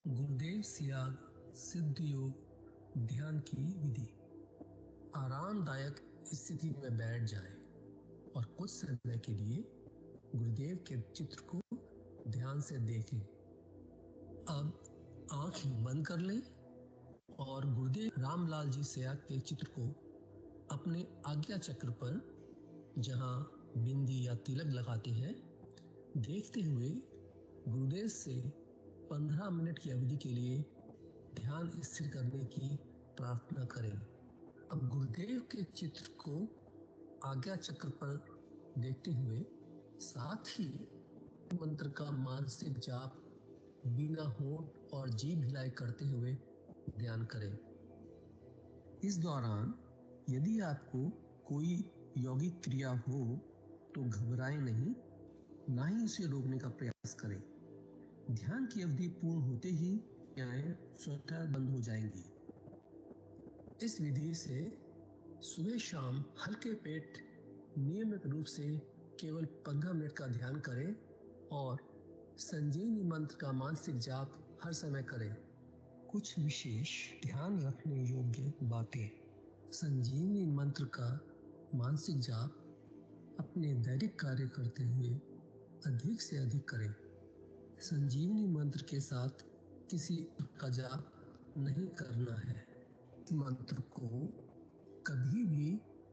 गुरुदेव सियाग सिद्ध योग ध्यान की विधि। आरामदायक स्थिति में बैठ जाएं और कुछ समय के लिए गुरुदेव के चित्र को ध्यान से देखें। अब आंख बंद कर लें और गुरुदेव रामलाल जी सियाग के चित्र को अपने आज्ञा चक्र पर, जहां बिंदी या तिलक लगाते हैं, देखते हुए गुरुदेव से 15 मिनट की अवधि के लिए ध्यान स्थिर करने की प्रार्थना करें। अब गुरुदेव के चित्र को आज्ञा चक्र पर देखते हुए साथ ही मंत्र का मानसिक जाप बिना होंठ और जीभ हिलाई करते हुए ध्यान करें। इस दौरान यदि आपको कोई यौगिक क्रिया हो तो घबराएं नहीं, ना ही उसे रोकने का प्रयास करें। ध्यान की अवधि पूर्ण होते ही क्रियाएं स्वतः बंद हो जाएंगी। इस विधि से सुबह शाम हल्के पेट नियमित रूप से केवल 15 मिनट का ध्यान करें और संजीवनी मंत्र का मानसिक जाप हर समय करें। कुछ विशेष ध्यान रखने योग्य बातें। संजीवनी मंत्र का मानसिक जाप अपने दैनिक कार्य करते हुए अधिक से अधिक करें। संजीवनी मंत्र के साथ किसी का जाप नहीं करना है। मंत्र को कभी भी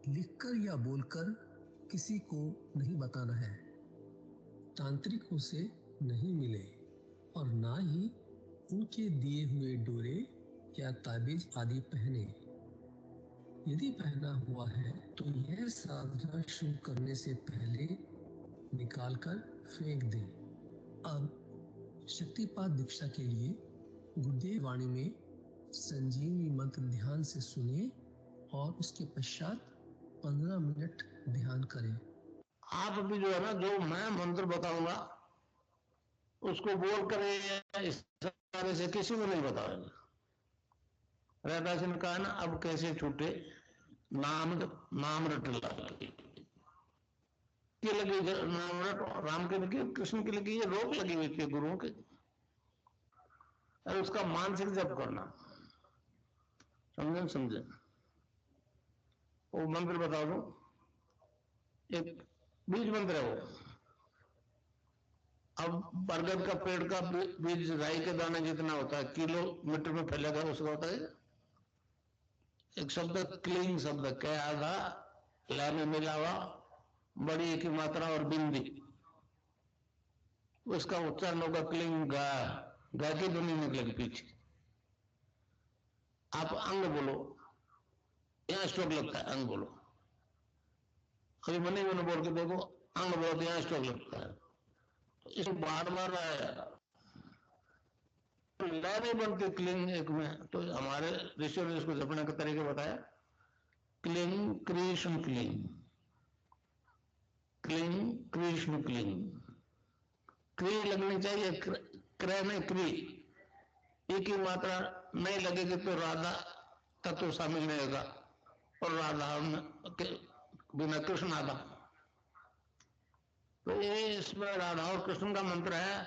लिखकर या बोलकर किसी को नहीं बताना है। तांत्रिकों से नहीं मिले और ना ही उनके दिए हुए डोरे या ताबीज आदि पहने। यदि पहना हुआ है तो यह साधना शुरू करने से पहले निकालकर फेंक दें। अब शक्तिपात दीक्षा के लिए गुरुदेव वाणी में संजीवनी मंत्र ध्यान से सुनिए और उसके पश्चात 15 मिनट ध्यान करें। आप भी जो है ना, जो मैं मंत्र बताऊंगा उसको बोल कर इस तरह से किसी को नहीं बताओगे। रहदास ने कहा ना, अब कैसे छूटे नाम नाम रट लगी नाम रट, राम के लगी, कृष्ण की लगी, ये रोक लगी हुई थी गुरुओं के। अरे उसका मानसिक जप करना, समझे। वो मंत्र बता दो, एक बीज मंत्र है वो। अब बरगद का पेड़ का बीज राई के दाने जितना होता है, किलोमीटर में फैलेगा, उसका होता है एक शब्द क्लीन शब्द, क्या आधा ला में मिला हुआ, बड़ी की मात्रा और बिंदी, उसका उच्चारण होगा क्लीन गा। गा की ध्वनि निकलेगी पीछे। आप अंग बोलो, यहां स्ट्रोक लगता है, अंग बोलो। अभी मनी मैंने बोल के देखो, अंग बोलो तो यहां स्ट्रोक लगता है। तो इसको बार बार लय नहीं बनती क्लिंग एक में, तो हमारे ऋषियों ने इसको जपने का तरीके बताया। Cling Krishna cling, cling Krishna cling. क्री लगनी चाहिए, क्रय में क्री, एक ही मात्रा नहीं लगेगी तो राधा तत्व शामिल नहीं होगा, और राधा के बिना कृष्ण आधा। तो ये इसमें राधा और कृष्ण का मंत्र है।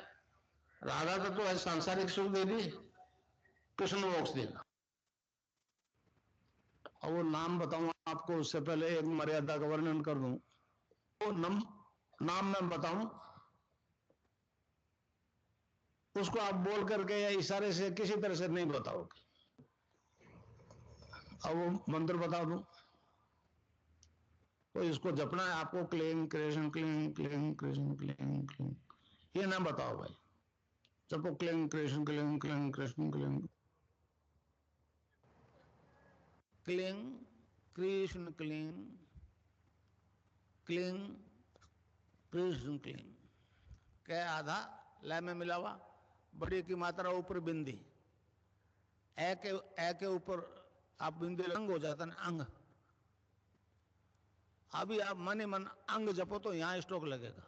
राधा तत्व है सांसारिक सुख देगी, कृष्ण मोक्ष देगा। और वो नाम बताऊं आपको, उससे पहले एक मर्यादा का वर्णन कर दूं। वो नाम मैं बताऊं, उसको आप बोल करके या इशारे से किसी तरह से नहीं बताओगे। अब वो मंत्र बता दूं तो इसको जपना है आपको, क्लीं कृष्ण क्लीं क्लीं कृष्ण क्लीं क्लीं, ये ना बताओ भाई। जपो क्लीं कृष्ण क्लीं क्लीं कृष्ण क्लीं, क्लीं कृष्ण क्लीं क्लीं कृष्ण क्लीं। क्या आधा लय में मिला हुआ, बड़ी की मात्रा ऊपर बिंदी, ए के ऊपर आप बिंदी अंग हो जाता है अंग। अभी आप मन ही मन अंग जपो तो यहां स्ट्रोक लगेगा,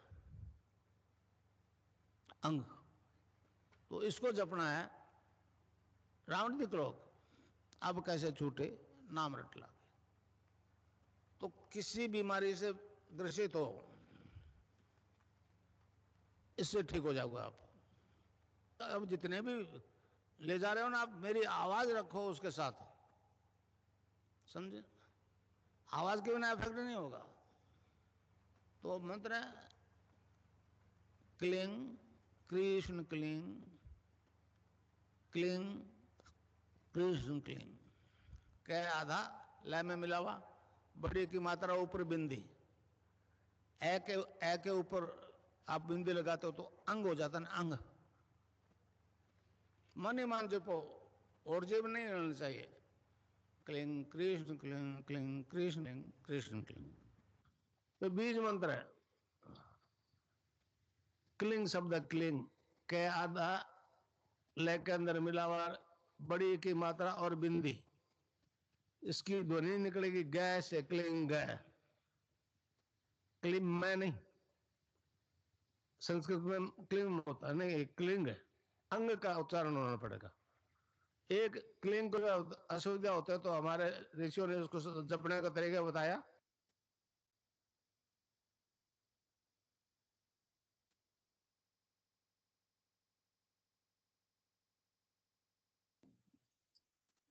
अंग। तो इसको जपना है, रावण दी क्लॉक। अब कैसे छूटे नाम रट लागे। तो किसी बीमारी से ग्रसित हो, इससे ठीक हो जाओगे आप। अब जितने भी ले जा रहे हो ना आप, मेरी आवाज रखो उसके साथ, समझे? आवाज के बिना इफेक्ट नहीं होगा। तो मंत्र है cling Krishna cling, cling Krishna cling. कै आधा लय में मिला हुआ, बड़ी की मात्रा ऊपर बिंदी, ए के ऊपर आप बिंदी लगाते हो तो अंग हो जाता है ना, अंग। मन ही मान जपो, और जेब नहीं रहना चाहिए। Cling Krishna cling, cling Krishna cling, Krishna cling. तो बीज मंत्र है। क्लिंग शब्द क्लिंग, के आधा लय के अंदर मिला हुआ, बड़ी की मात्रा और बिंदी, इसकी ध्वनि निकलेगी गै से, क्लिंग गै। क्लिंग मैं नहीं, संस्कृत में क्लिंग होता है नहीं, क्लिंग है, अंग का उच्चारण होना पड़ेगा। एक क्लिंग को असुविधा होता है तो हमारे ऋषियों ने उसको जपने का तरीका बताया।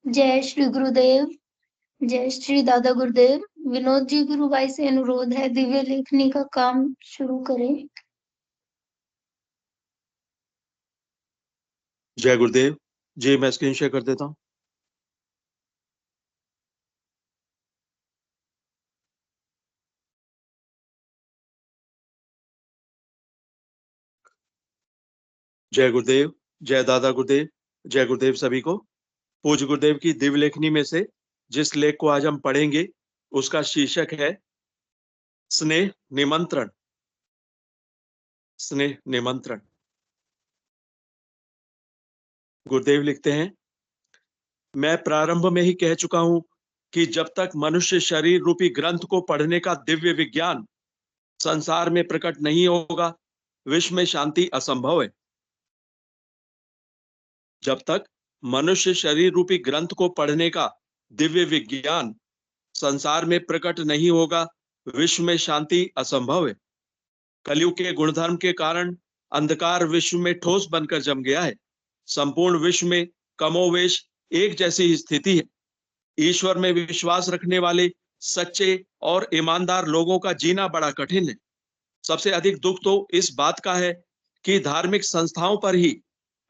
जय श्री गुरुदेव, जय श्री दादा गुरुदेव। विनोद जी गुरु भाई से अनुरोध है दिव्य लेखनी का काम शुरू करें। जय गुरुदेव जी, मैं स्क्रीन शेयर कर देता हूँ। जय गुरुदेव, जय दादा गुरुदेव, जय गुरुदेव सभी को। पूज्य गुरुदेव की दिव्य लेखनी में से जिस लेख को आज हम पढ़ेंगे उसका शीर्षक है स्नेह निमंत्रण। स्नेह निमंत्रण। गुरुदेव लिखते हैं, मैं प्रारंभ में ही कह चुका हूं कि जब तक मनुष्य शरीर रूपी ग्रंथ को पढ़ने का दिव्य विज्ञान संसार में प्रकट नहीं होगा, विश्व में शांति असंभव है। जब तक मनुष्य शरीर रूपी ग्रंथ को पढ़ने का दिव्य विज्ञान संसार में प्रकट नहीं होगा, विश्व में शांति असंभव है। कलयुग के गुणधर्म के कारण अंधकार विश्व में ठोस बनकर जम गया है। संपूर्ण विश्व में कमोवेश एक जैसी ही स्थिति है। ईश्वर में विश्वास रखने वाले सच्चे और ईमानदार लोगों का जीना बड़ा कठिन है। सबसे अधिक दुख तो इस बात का है कि धार्मिक संस्थाओं पर ही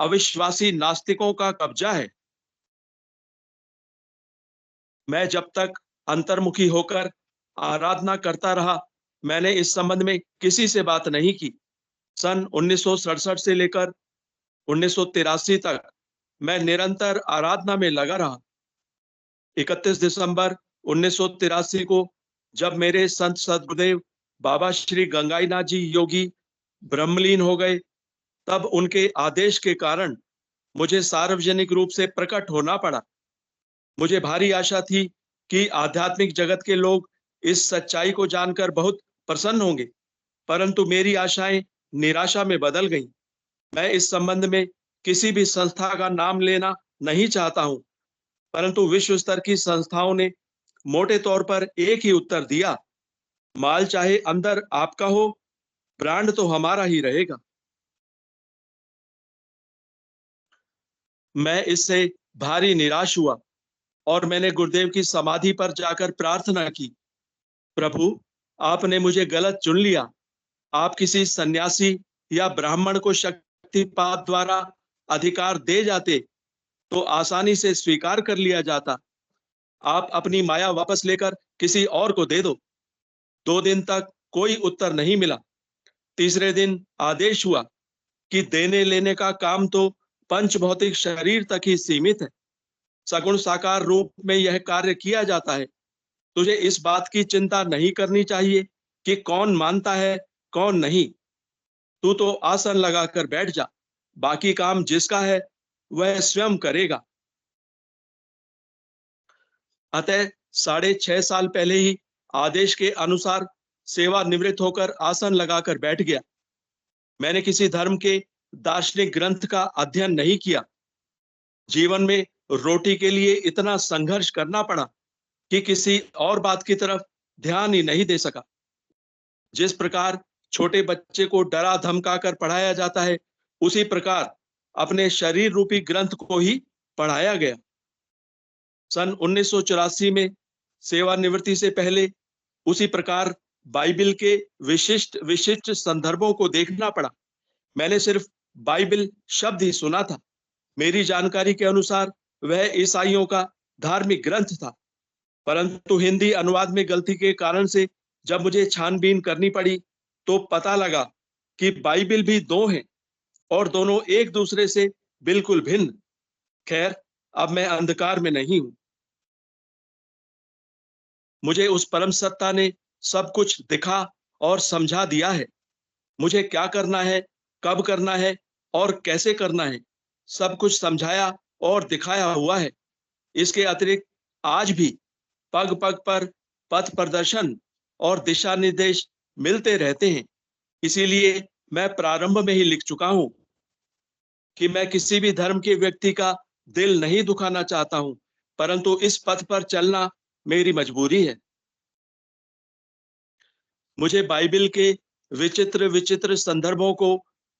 अविश्वासी नास्तिकों का कब्जा है। मैं जब तक अंतर्मुखी होकर आराधना करता रहा, मैंने इस संबंध में किसी से बात नहीं की। सन 1967 से लेकर 1983 तक मैं निरंतर आराधना में लगा रहा। 31 दिसंबर 1983 को जब मेरे संत सद्गुरुदेव बाबा श्री गंगाईनाथ जी योगी ब्रह्मलीन हो गए, तब उनके आदेश के कारण मुझे सार्वजनिक रूप से प्रकट होना पड़ा। मुझे भारी आशा थी कि आध्यात्मिक जगत के लोग इस सच्चाई को जानकर बहुत प्रसन्न होंगे, परंतु मेरी आशाएं निराशा में बदल गईं। मैं इस संबंध में किसी भी संस्था का नाम लेना नहीं चाहता हूं, परंतु विश्व स्तर की संस्थाओं ने मोटे तौर पर एक ही उत्तर दिया, माल चाहे अंदर आपका हो, ब्रांड तो हमारा ही रहेगा। मैं इससे भारी निराश हुआ और मैंने गुरुदेव की समाधि पर जाकर प्रार्थना की, प्रभु, आपने मुझे गलत चुन लिया। आप किसी सन्यासी या ब्राह्मण को शक्तिपात द्वारा अधिकार दे जाते तो आसानी से स्वीकार कर लिया जाता। आप अपनी माया वापस लेकर किसी और को दे दो। 2 दिन तक कोई उत्तर नहीं मिला। तीसरे दिन आदेश हुआ कि देने लेने का काम तो पंच भौतिक शरीर तक ही सीमित है। सगुण साकार रूप में यह कार्य किया जाता है। तुझे इस बात की चिंता नहीं करनी चाहिए कि कौन मानता है कौन नहीं। तू तो आसन लगाकर बैठ जा, बाकी काम जिसका है वह स्वयं करेगा। अतः 6.5 साल पहले ही आदेश के अनुसार सेवा निवृत्त होकर आसन लगाकर बैठ गया। मैंने किसी धर्म के दार्शनिक ग्रंथ का अध्ययन नहीं किया। जीवन में रोटी के लिए इतना संघर्ष करना पड़ा कि किसी और बात की तरफ ध्यान ही नहीं दे सका। जिस प्रकार छोटे बच्चे को डरा धमका कर पढ़ाया जाता है, उसी प्रकार अपने शरीर रूपी ग्रंथ को ही पढ़ाया गया। सन 1984 में सेवानिवृत्ति से पहले उसी प्रकार बाइबिल के विशिष्ट विशिष्ट संदर्भों को देखना पड़ा। मैंने सिर्फ बाइबिल शब्द ही सुना था। मेरी जानकारी के अनुसार वह ईसाइयों का धार्मिक ग्रंथ था, परंतु हिंदी अनुवाद में गलती के कारण से जब मुझे छानबीन करनी पड़ी तो पता लगा कि बाइबिल भी दो हैं और दोनों एक दूसरे से बिल्कुल भिन्न। खैर, अब मैं अंधकार में नहीं हूं। मुझे उस परम सत्ता ने सब कुछ दिखा और समझा दिया है। मुझे क्या करना है, कब करना है और कैसे करना है, सब कुछ समझाया और दिखाया हुआ है। इसके अतिरिक्त आज भी पग पग पर पथ प्रदर्शन और दिशा निर्देश मिलते रहते हैं। इसीलिए मैं प्रारंभ में ही लिख चुका हूं कि मैं किसी भी धर्म के व्यक्ति का दिल नहीं दुखाना चाहता हूं, परंतु इस पथ पर चलना मेरी मजबूरी है। मुझे बाइबिल के विचित्र विचित्र संदर्भों को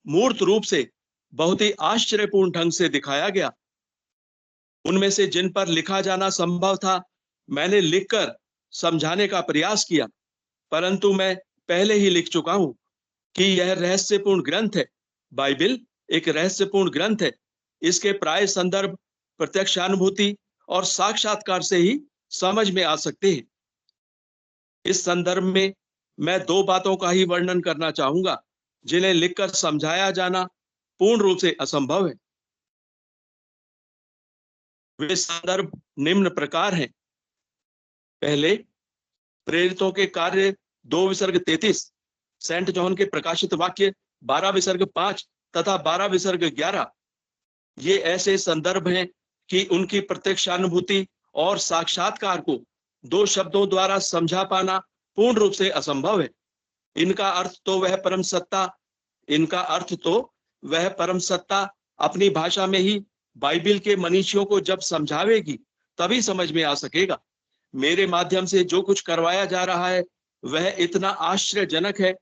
मूर्त रूप से बहुत ही आश्चर्यपूर्ण ढंग से दिखाया गया। उनमें से जिन पर लिखा जाना संभव था, मैंने लिखकर समझाने का प्रयास किया, परंतु मैं पहले ही लिख चुका हूं कि यह रहस्यपूर्ण ग्रंथ है। बाइबिल एक रहस्यपूर्ण ग्रंथ है। इसके प्राय संदर्भ प्रत्यक्षानुभूति और साक्षात्कार से ही समझ में आ सकते हैं। इस संदर्भ में मैं दो बातों का ही वर्णन करना चाहूंगा जिन्हें लिखकर समझाया जाना पूर्ण रूप से असंभव है। वे संदर्भ निम्न प्रकार हैं। पहले, प्रेरितों के कार्य 2:33, सेंट जॉन के प्रकाशित वाक्य 12:5 तथा 12:11। ये ऐसे संदर्भ हैं कि उनकी प्रत्यक्षानुभूति और साक्षात्कार को दो शब्दों द्वारा समझा पाना पूर्ण रूप से असंभव है। इनका अर्थ तो वह परम सत्ता अपनी भाषा में ही बाइबिल के मनीषियों को जब समझावेगी तभी समझ में आ सकेगा। मेरे माध्यम से जो कुछ करवाया जा रहा है वह इतना आश्चर्यजनक है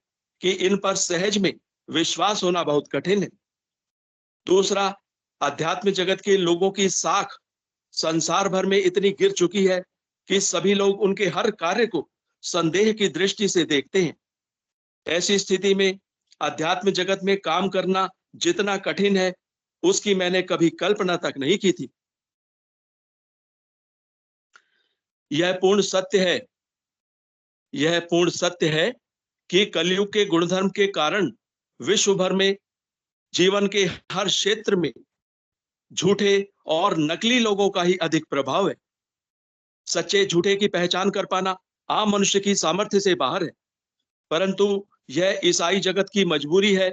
कि इन पर सहज में विश्वास होना बहुत कठिन है। दूसरा, अध्यात्म जगत के लोगों की साख संसार भर में इतनी गिर चुकी है कि सभी लोग उनके हर कार्य को संदेह की दृष्टि से देखते हैं। ऐसी स्थिति में अध्यात्म जगत में काम करना जितना कठिन है, उसकी मैंने कभी कल्पना तक नहीं की थी। यह पूर्ण सत्य है कि कलयुग के गुणधर्म के कारण विश्व भर में जीवन के हर क्षेत्र में झूठे और नकली लोगों का ही अधिक प्रभाव है। सच्चे झूठे की पहचान कर पाना आम मनुष्य की सामर्थ्य से बाहर है, परंतु यह ईसाई जगत की मजबूरी है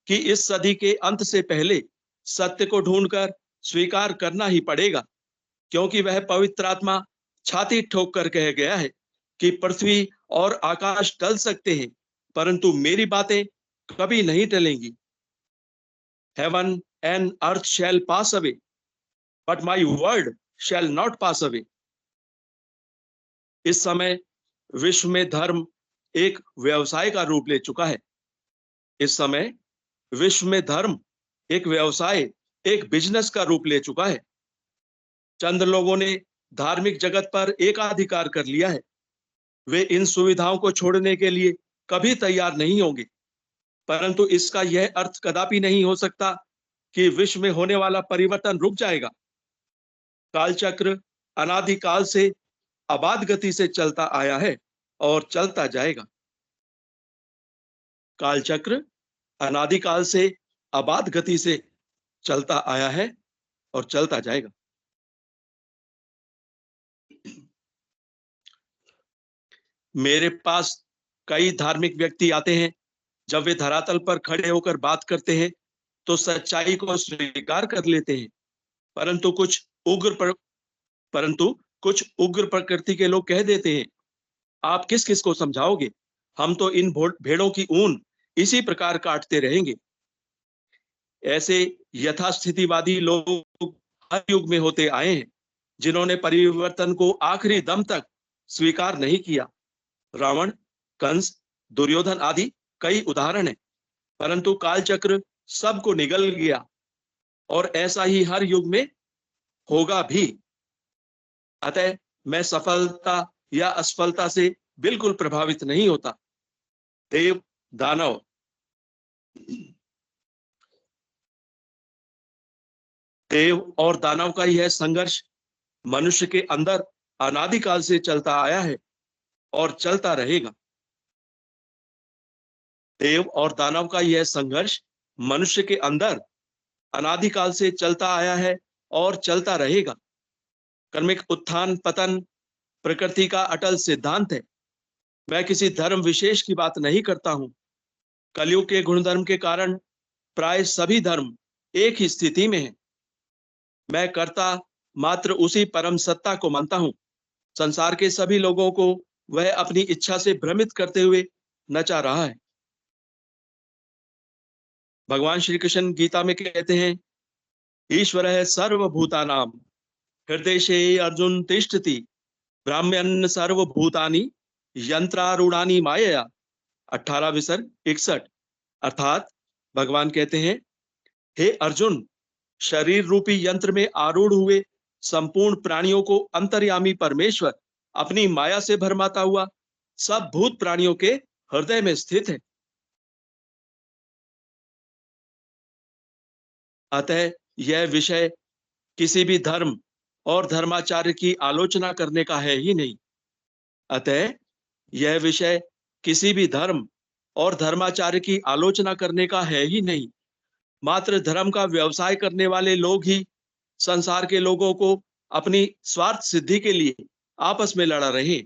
कि इस सदी के अंत से पहले सत्य को ढूंढकर स्वीकार करना ही पड़ेगा, क्योंकि वह पवित्र आत्मा छाती ठोक कर कह गया है कि पृथ्वी और आकाश टल सकते हैं, परंतु मेरी बातें कभी नहीं टलेंगी। Heaven and earth shall pass away, but my word shall not pass away. इस समय विश्व में धर्म एक व्यवसाय का रूप ले चुका है। इस समय विश्व में धर्म एक व्यवसाय, एक बिजनेस का रूप ले चुका है। चंद लोगों ने धार्मिक जगत पर एकाधिकार कर लिया है। वे इन सुविधाओं को छोड़ने के लिए कभी तैयार नहीं होंगे, परंतु इसका यह अर्थ कदापि नहीं हो सकता कि विश्व में होने वाला परिवर्तन रुक जाएगा। कालचक्र अनादिकाल से अबाध गति से चलता आया है और चलता जाएगा। कालचक्र अनादिकाल से अबाध गति से चलता आया है और चलता जाएगा। मेरे पास कई धार्मिक व्यक्ति आते हैं। जब वे धरातल पर खड़े होकर बात करते हैं तो सच्चाई को स्वीकार कर लेते हैं, परंतु कुछ उग्र प्रकृति के लोग कह देते हैं, आप किस किस को समझाओगे, हम तो इन भेड़ों की ऊन इसी प्रकार काटते रहेंगे। ऐसे यथास्थितिवादी लोग हर युग में होते आए हैं, जिन्होंने परिवर्तन को आखिरी दम तक स्वीकार नहीं किया। रावण, कंस, दुर्योधन आदि कई उदाहरण हैं, परंतु कालचक्र सबको निगल गया और ऐसा ही हर युग में होगा भी। अतः मैं सफलता या असफलता से बिल्कुल प्रभावित नहीं होता। देव दानव, देव और दानव का यह संघर्ष मनुष्य के अंदर अनादिकाल से चलता आया है और चलता रहेगा। देव और दानव का यह संघर्ष मनुष्य के अंदर अनादिकाल से चलता आया है और चलता रहेगा। कर्मिक उत्थान पतन प्रकृति का अटल सिद्धांत है। मैं किसी धर्म विशेष की बात नहीं करता हूं। कलयुग के गुणधर्म के कारण प्राय सभी धर्म एक ही स्थिति में हैं। मैं कर्ता मात्र उसी परम सत्ता को मानता हूं। संसार के सभी लोगों को वह अपनी इच्छा से भ्रमित करते हुए नचा रहा है। भगवान श्री कृष्ण गीता में कहते हैं, ईश्वरः सर्वभूतानां हृदये अर्जुन तिष्ठति ब्राह्मण्य सर्वभूतानि यंत्रारूढ़ानि मायया। 18 विसर्ग 61। अर्थात भगवान कहते हैं, हे अर्जुन, शरीर रूपी यंत्र में आरूढ़ हुए संपूर्ण प्राणियों को अंतर्यामी परमेश्वर अपनी माया से भरमाता हुआ सब भूत प्राणियों के हृदय में स्थित है। अतः यह विषय किसी भी धर्म और धर्माचार्य की आलोचना करने का है ही नहीं। अतः यह विषय किसी भी धर्म और धर्माचार्य की आलोचना करने का है ही नहीं। मात्र धर्म का व्यवसाय करने वाले लोग ही संसार के लोगों को अपनी स्वार्थ सिद्धि के लिए आपस में लड़ा रहे।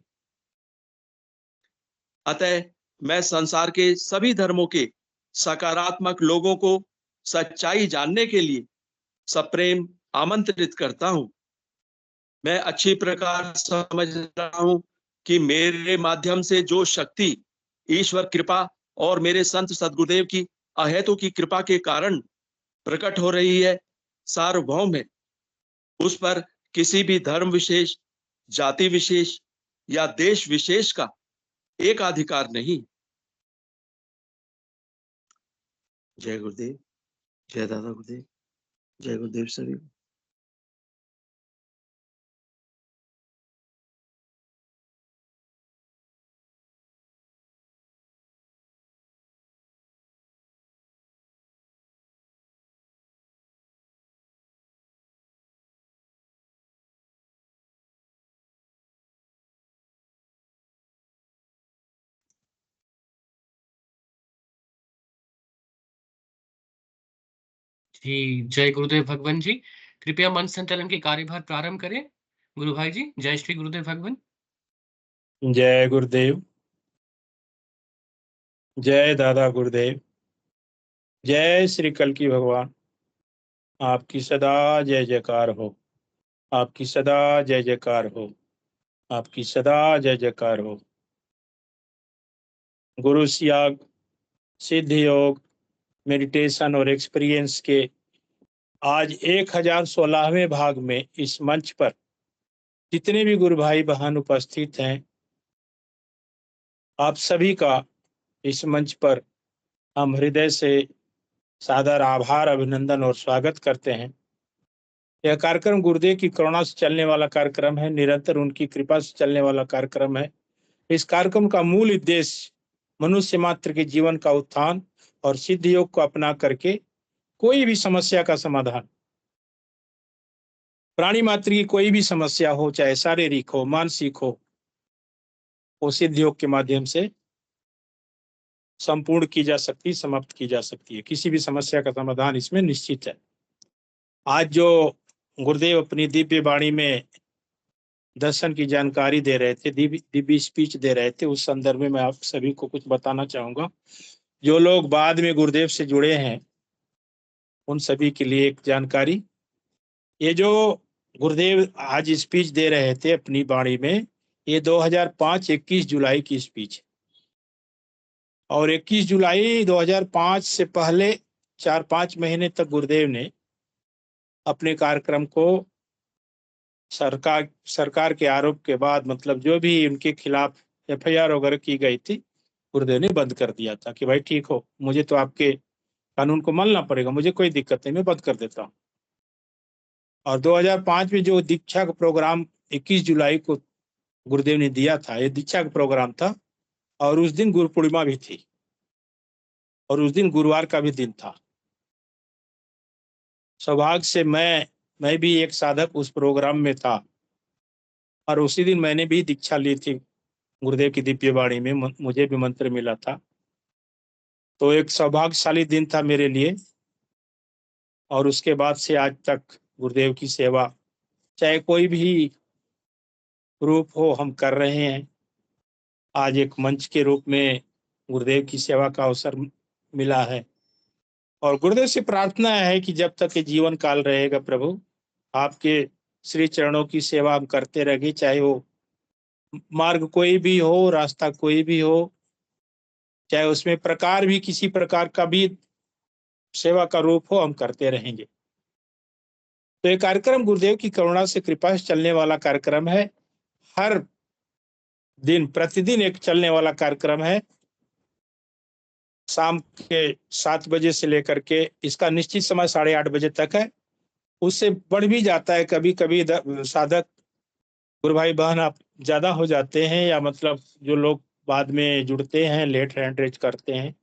अतः मैं संसार के सभी धर्मों के सकारात्मक लोगों को सच्चाई जानने के लिए सप्रेम आमंत्रित करता हूं। मैं अच्छी प्रकार समझ रहा हूं कि मेरे माध्यम से जो शक्ति ईश्वर कृपा और मेरे संत सद्गुरुदेव की अहेतु की कृपा के कारण प्रकट हो रही है, सार्वभौम है। उस पर किसी भी धर्म विशेष, जाति विशेष या देश विशेष का एकाधिकार नहीं। जय गुरुदेव, जय दादा गुरुदेव, जय गुरुदेव सभी। जी, जय गुरुदेव भगवान जी। कृपया मंच संचालन के कार्यभार प्रारंभ करें। गुरु भाई जी, जय श्री गुरुदेव भगवान। जय गुरुदेव, जय दादा गुरुदेव, जय श्री कल्की भगवान। आपकी सदा जय जयकार हो, आपकी सदा जय जयकार हो, आपकी सदा जय जयकार हो। गुरु सियाग सिद्ध योग मेडिटेशन और एक्सपीरियंस के आज 1016वें भाग में इस मंच पर जितने भी गुरु भाई बहन उपस्थित हैं, आप सभी का इस मंच पर हम हृदय से सादर आभार, अभिनंदन और स्वागत करते हैं। यह कार्यक्रम गुरुदेव की करुणा से चलने वाला कार्यक्रम है, निरंतर उनकी कृपा से चलने वाला कार्यक्रम है। इस कार्यक्रम का मूल उद्देश्य मनुष्य मात्र के जीवन का उत्थान और सिद्ध योग को अपना करके कोई भी समस्या का समाधान, प्राणी मात्र की कोई भी समस्या हो, चाहे शारीरिक हो, मानसिक हो, वो सिद्ध योग के माध्यम से संपूर्ण की जा सकती, समाप्त की जा सकती है। किसी भी समस्या का समाधान इसमें निश्चित है। आज जो गुरुदेव अपनी दिव्य वाणी में दर्शन की जानकारी दे रहे थे, दिव्य स्पीच दे रहे थे, उस संदर्भ में मैं आप सभी को कुछ बताना चाहूंगा। जो लोग बाद में गुरुदेव से जुड़े हैं उन सभी के लिए एक जानकारी। ये जो गुरुदेव आज स्पीच दे रहे थे अपनी वाणी में, ये 2005 21 जुलाई की स्पीच है। और 21 जुलाई 2005 से पहले 4-5 महीने तक गुरुदेव ने अपने कार्यक्रम को सरकार के आरोप के बाद, मतलब जो भी उनके खिलाफ FIR वगैरह की गई थी, गुरुदेव ने बंद कर दिया था कि भाई ठीक हो, मुझे तो आपके कानून को मानना पड़ेगा, मुझे कोई दिक्कत नहीं, मैं बंद कर देता हूँ। और 2005 में जो दीक्षा का प्रोग्राम 21 जुलाई को गुरुदेव ने दिया था, ये दीक्षा का प्रोग्राम था और उस दिन गुरु पूर्णिमा भी थी और उस दिन गुरुवार का भी दिन था। सौभाग्य से मैं भी एक साधक उस प्रोग्राम में था और उसी दिन मैंने भी दीक्षा ली थी गुरुदेव की दिव्य वाणी में, मुझे भी मंत्र मिला था। तो एक सौभाग्यशाली दिन था मेरे लिए। और उसके बाद से आज तक गुरुदेव की सेवा चाहे कोई भी रूप हो हम कर रहे हैं। आज एक मंच के रूप में गुरुदेव की सेवा का अवसर मिला है और गुरुदेव से प्रार्थना है कि जब तक ये जीवन काल रहेगा प्रभु, आपके श्री चरणों की सेवा हम करते रहेंगे, चाहे वो मार्ग कोई भी हो, रास्ता कोई भी हो, चाहे उसमें प्रकार भी किसी प्रकार का भी सेवा का रूप हो, हम करते रहेंगे। तो ये कार्यक्रम गुरुदेव की करुणा से कृपा से चलने वाला कार्यक्रम है। हर दिन प्रतिदिन एक चलने वाला कार्यक्रम है। शाम के 7 बजे से लेकर के इसका निश्चित समय 8:30 बजे तक है। उससे बढ़ भी जाता है, कभी कभी साधक गुरु भाई बहन आप ज्यादा हो जाते हैं या मतलब जो लोग बाद में जुड़ते हैं, लेट हैंड रेज करते हैं,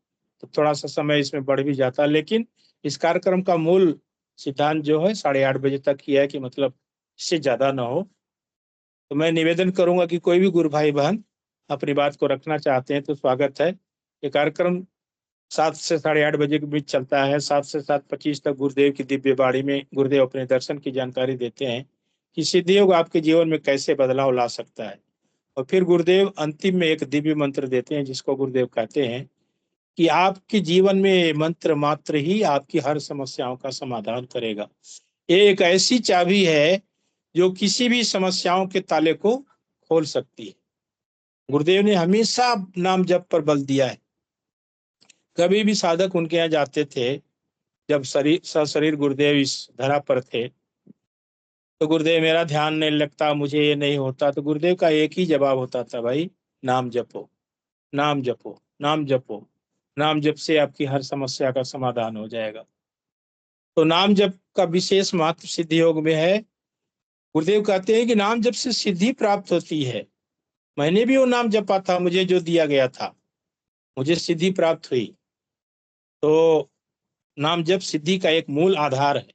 तो थोड़ा सा समय इसमें बढ़ भी जाता है। लेकिन इस कार्यक्रम का मूल सिद्धांत जो है 8:30 बजे तक ही है कि मतलब इससे ज्यादा ना हो। तो मैं निवेदन करूंगा कि कोई भी गुरु भाई बहन अपनी बात को रखना चाहते हैं तो स्वागत है। ये कार्यक्रम 7 से 8:30 बजे के बीच चलता है। 7 से 7:25 तक गुरुदेव की दिव्य वाणी में गुरुदेव अपने दर्शन की जानकारी देते हैं कि सिद्धि योग आपके जीवन में कैसे बदलाव ला सकता है। और फिर गुरुदेव अंतिम में एक दिव्य मंत्र देते हैं जिसको गुरुदेव कहते हैं कि आपके जीवन में मंत्र मात्र ही आपकी हर समस्याओं का समाधान करेगा। ये एक ऐसी चाबी है जो किसी भी समस्याओं के ताले को खोल सकती है। गुरुदेव ने हमेशा नाम जप पर बल दिया है। कभी भी साधक उनके यहाँ जाते थे, जब सशरीर गुरुदेव इस धरा पर थे, तो गुरुदेव मेरा ध्यान नहीं लगता, मुझे ये नहीं होता, तो गुरुदेव का एक ही जवाब होता था, भाई नाम जपो, नाम जपो, नाम जपो। नाम जप से आपकी हर समस्या का समाधान हो जाएगा। तो नाम जप का विशेष महत्व सिद्धि योग में है। गुरुदेव कहते हैं कि नाम जप से सिद्धि प्राप्त होती है। मैंने भी वो नाम जपा था, मुझे जो दिया गया था, मुझे सिद्धि प्राप्त हुई। तो नाम जप सिद्धि का एक मूल आधार है।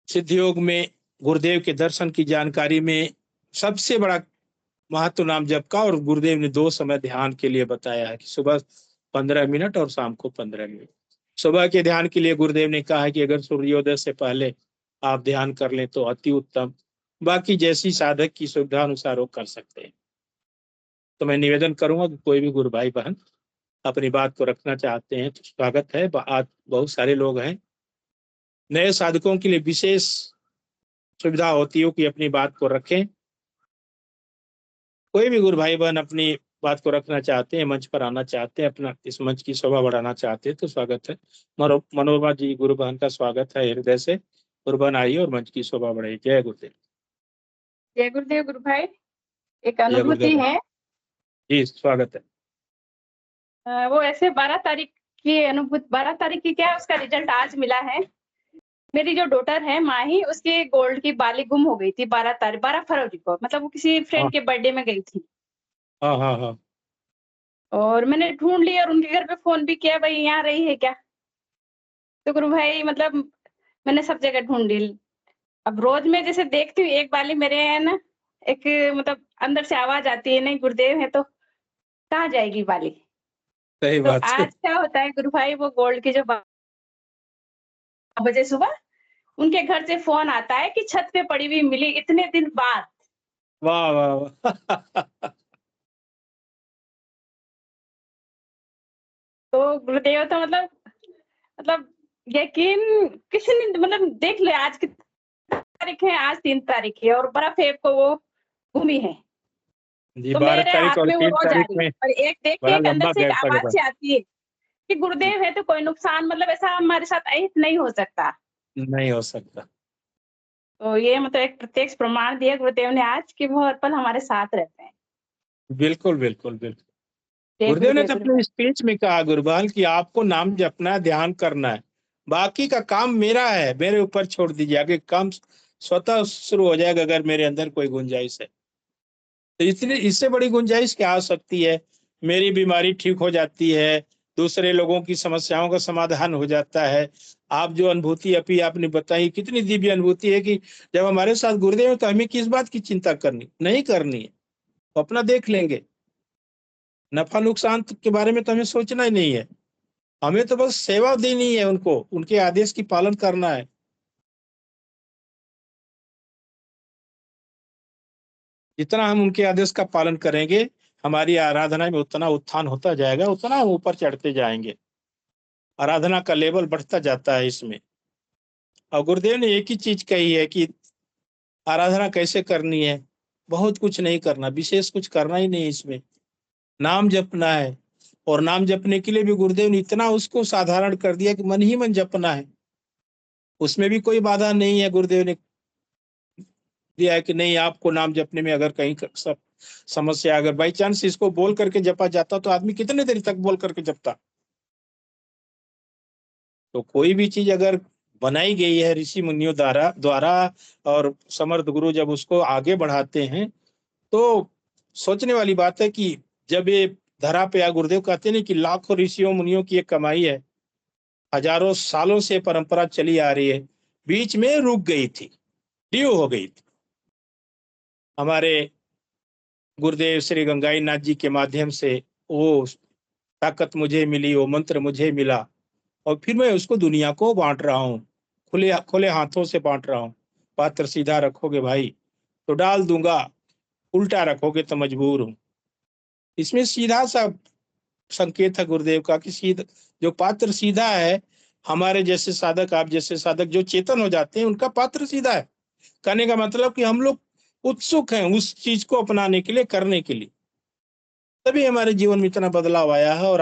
सिद्धि योग में गुरुदेव के दर्शन की जानकारी में सबसे बड़ा महत्व नाम जप का, और गुरुदेव ने 2 समय ध्यान के लिए बताया है कि सुबह 15 मिनट और शाम को 15 मिनट। सुबह के ध्यान के लिए गुरुदेव ने कहा है कि अगर सूर्योदय से पहले आप ध्यान कर लें तो अति उत्तम, बाकी जैसी साधक की सुविधा अनुसार वो कर सकते हैं। तो मैं निवेदन करूंगा कि कोई भी गुरु भाई बहन अपनी बात को रखना चाहते हैं तो स्वागत है। आज बहुत सारे लोग हैं। नए साधकों के लिए विशेष सुविधा होती है कि अपनी बात को रखें। कोई भी गुरु भाई बहन अपनी बात को रखना चाहते हैं, मंच पर आना चाहते हैं, अपना इस मंच की शोभा बढ़ाना चाहते हैं तो स्वागत है। मनोरमा जी गुरु बहन का स्वागत है हृदय से। गुरु बहन आइए और मंच की शोभा बढ़ाइए। जय गुरुदेव। जय गुरुदेव गुरु भाई। एक जय अनुभूति गुरुदेव है। जी, स्वागत है। वो ऐसे 12 तारीख की अनुभूति, 12 तारीख की क्या है, उसका रिजल्ट आज मिला है। मेरी जो डॉटर है माही, उसकी गोल्ड की बाली गुम हो गई थी 12 फरवरी को। मतलब वो किसी फ्रेंड के बर्थडे में गई थी। हाँ हाँ हाँ। और मैंने ढूंढ ली और उनके घर पे फोन भी किया, भाई यहाँ रही है क्या। तो गुरु भाई मतलब मैंने सब जगह ढूंढ ली। अब रोज मैं जैसे देखती हूँ एक बाली मेरे है ना, एक मतलब अंदर से आवाज आती है, नहीं गुरुदेव है तो कहाँ जाएगी बाली। सही तो बात है। आज क्या होता है गुरु भाई, वो गोल्ड की जो 12 बजे सुबह उनके घर से फोन आता है कि छत पे पड़ी हुई मिली इतने दिन बाद। वाह वाह वाह। तो गुरुदेव तो मतलब यकीन किसी ने मतलब देख ले, आज की तारीख है, आज 3 तारीख है और 12 फेब को वो घूमी है। जी, तो 12 मेरे तारीख हाथ और में वो 3 रोज आ तारीख रही में है और एक देख के बड़ा एक अंदर लंबा से एक गैप पड़ आवाज गया। से आती है कि गुरुदेव है तो कोई नुकसान मतलब ऐसा हमारे साथ अहित नहीं हो सकता। नहीं हो सकता। तो ये मतलब एक प्रत्यक्ष प्रमाण दिया गुरुदेव ने आज कि वो हर पल हमारे साथ रहते हैं। बिल्कुल बिल्कुल बिल्कुल। जय गुरुदेव ने गुरुदेव तो गुरु अपने भाई। स्पीच में कहा गुरुबाल कि आपको नाम जपना है, ध्यान करना है, बाकी का काम मेरा है, मेरे ऊपर छोड़ दीजिए, आगे काम स्वतः शुरू हो जाएगा अगर मेरे अंदर कोई गुंजाइश है। तो इतनी इससे बड़ी गुंजाइश क्या आ सकती है? मेरी बीमारी ठीक हो जाती है, दूसरे लोगों की समस्याओं का समाधान हो जाता है। आप जो अनुभूति अभी आपने बताई, कितनी दिव्य अनुभूति है कि जब हमारे साथ गुरुदेव है तो हमें किस बात की चिंता करनी नहीं करनी है, तो अपना देख लेंगे। नफा नुकसान के बारे में तो हमें सोचना ही नहीं है, हमें तो बस सेवा देनी है, उनको उनके आदेश की पालन करना है। जितना हम उनके आदेश का पालन करेंगे, हमारी आराधना में उतना उत्थान होता जाएगा, उतना हम ऊपर चढ़ते जाएंगे, आराधना का लेवल बढ़ता जाता है इसमें। और गुरुदेव ने एक ही चीज कही है कि आराधना कैसे करनी है, बहुत कुछ नहीं करना, विशेष कुछ करना ही नहीं, इसमें नाम जपना है। और नाम जपने के लिए भी गुरुदेव ने इतना उसको साधारण कर दिया कि मन ही मन जपना है, उसमें भी कोई बाधा नहीं है। गुरुदेव ने दिया है कि नहीं, आपको नाम जपने में अगर कहीं सब समस्या, अगर बाई चांस इसको बोल करके जपा जाता तो आदमी कितने देर तक बोल करके जपता। तो कोई भी चीज अगर बनाई गई है ऋषि मुनियों द्वारा और समर्थ गुरु जब उसको आगे बढ़ाते हैं, तो सोचने वाली बात है कि जब ये धरा पे गुरुदेव कहते हैं कि लाखों ऋषियों मुनियों की एक कमाई है, हजारों सालों से परंपरा चली आ रही है, बीच में रुक गई थी, ड्यू हो गई थी। हमारे गुरुदेव श्री गंगाई नाथ जी के माध्यम से वो ताकत मुझे मिली, वो मंत्र मुझे मिला, और फिर मैं उसको दुनिया को बांट रहा हूँ, खुले खुले हाथों से बांट रहा हूँ। पात्र सीधा रखोगे भाई तो डाल दूंगा, उल्टा रखोगे तो मजबूर हूँ। इसमें सीधा सा संकेत है गुरुदेव का कि सीधा जो पात्र सीधा है, हमारे जैसे साधक, आप जैसे साधक जो चेतन हो जाते हैं, उनका पात्र सीधा है। कहने का मतलब कि हम लोग उत्सुक हैं उस चीज को अपनाने के लिए, करने के लिए, तभी हमारे जीवन में इतना बदलाव आया है और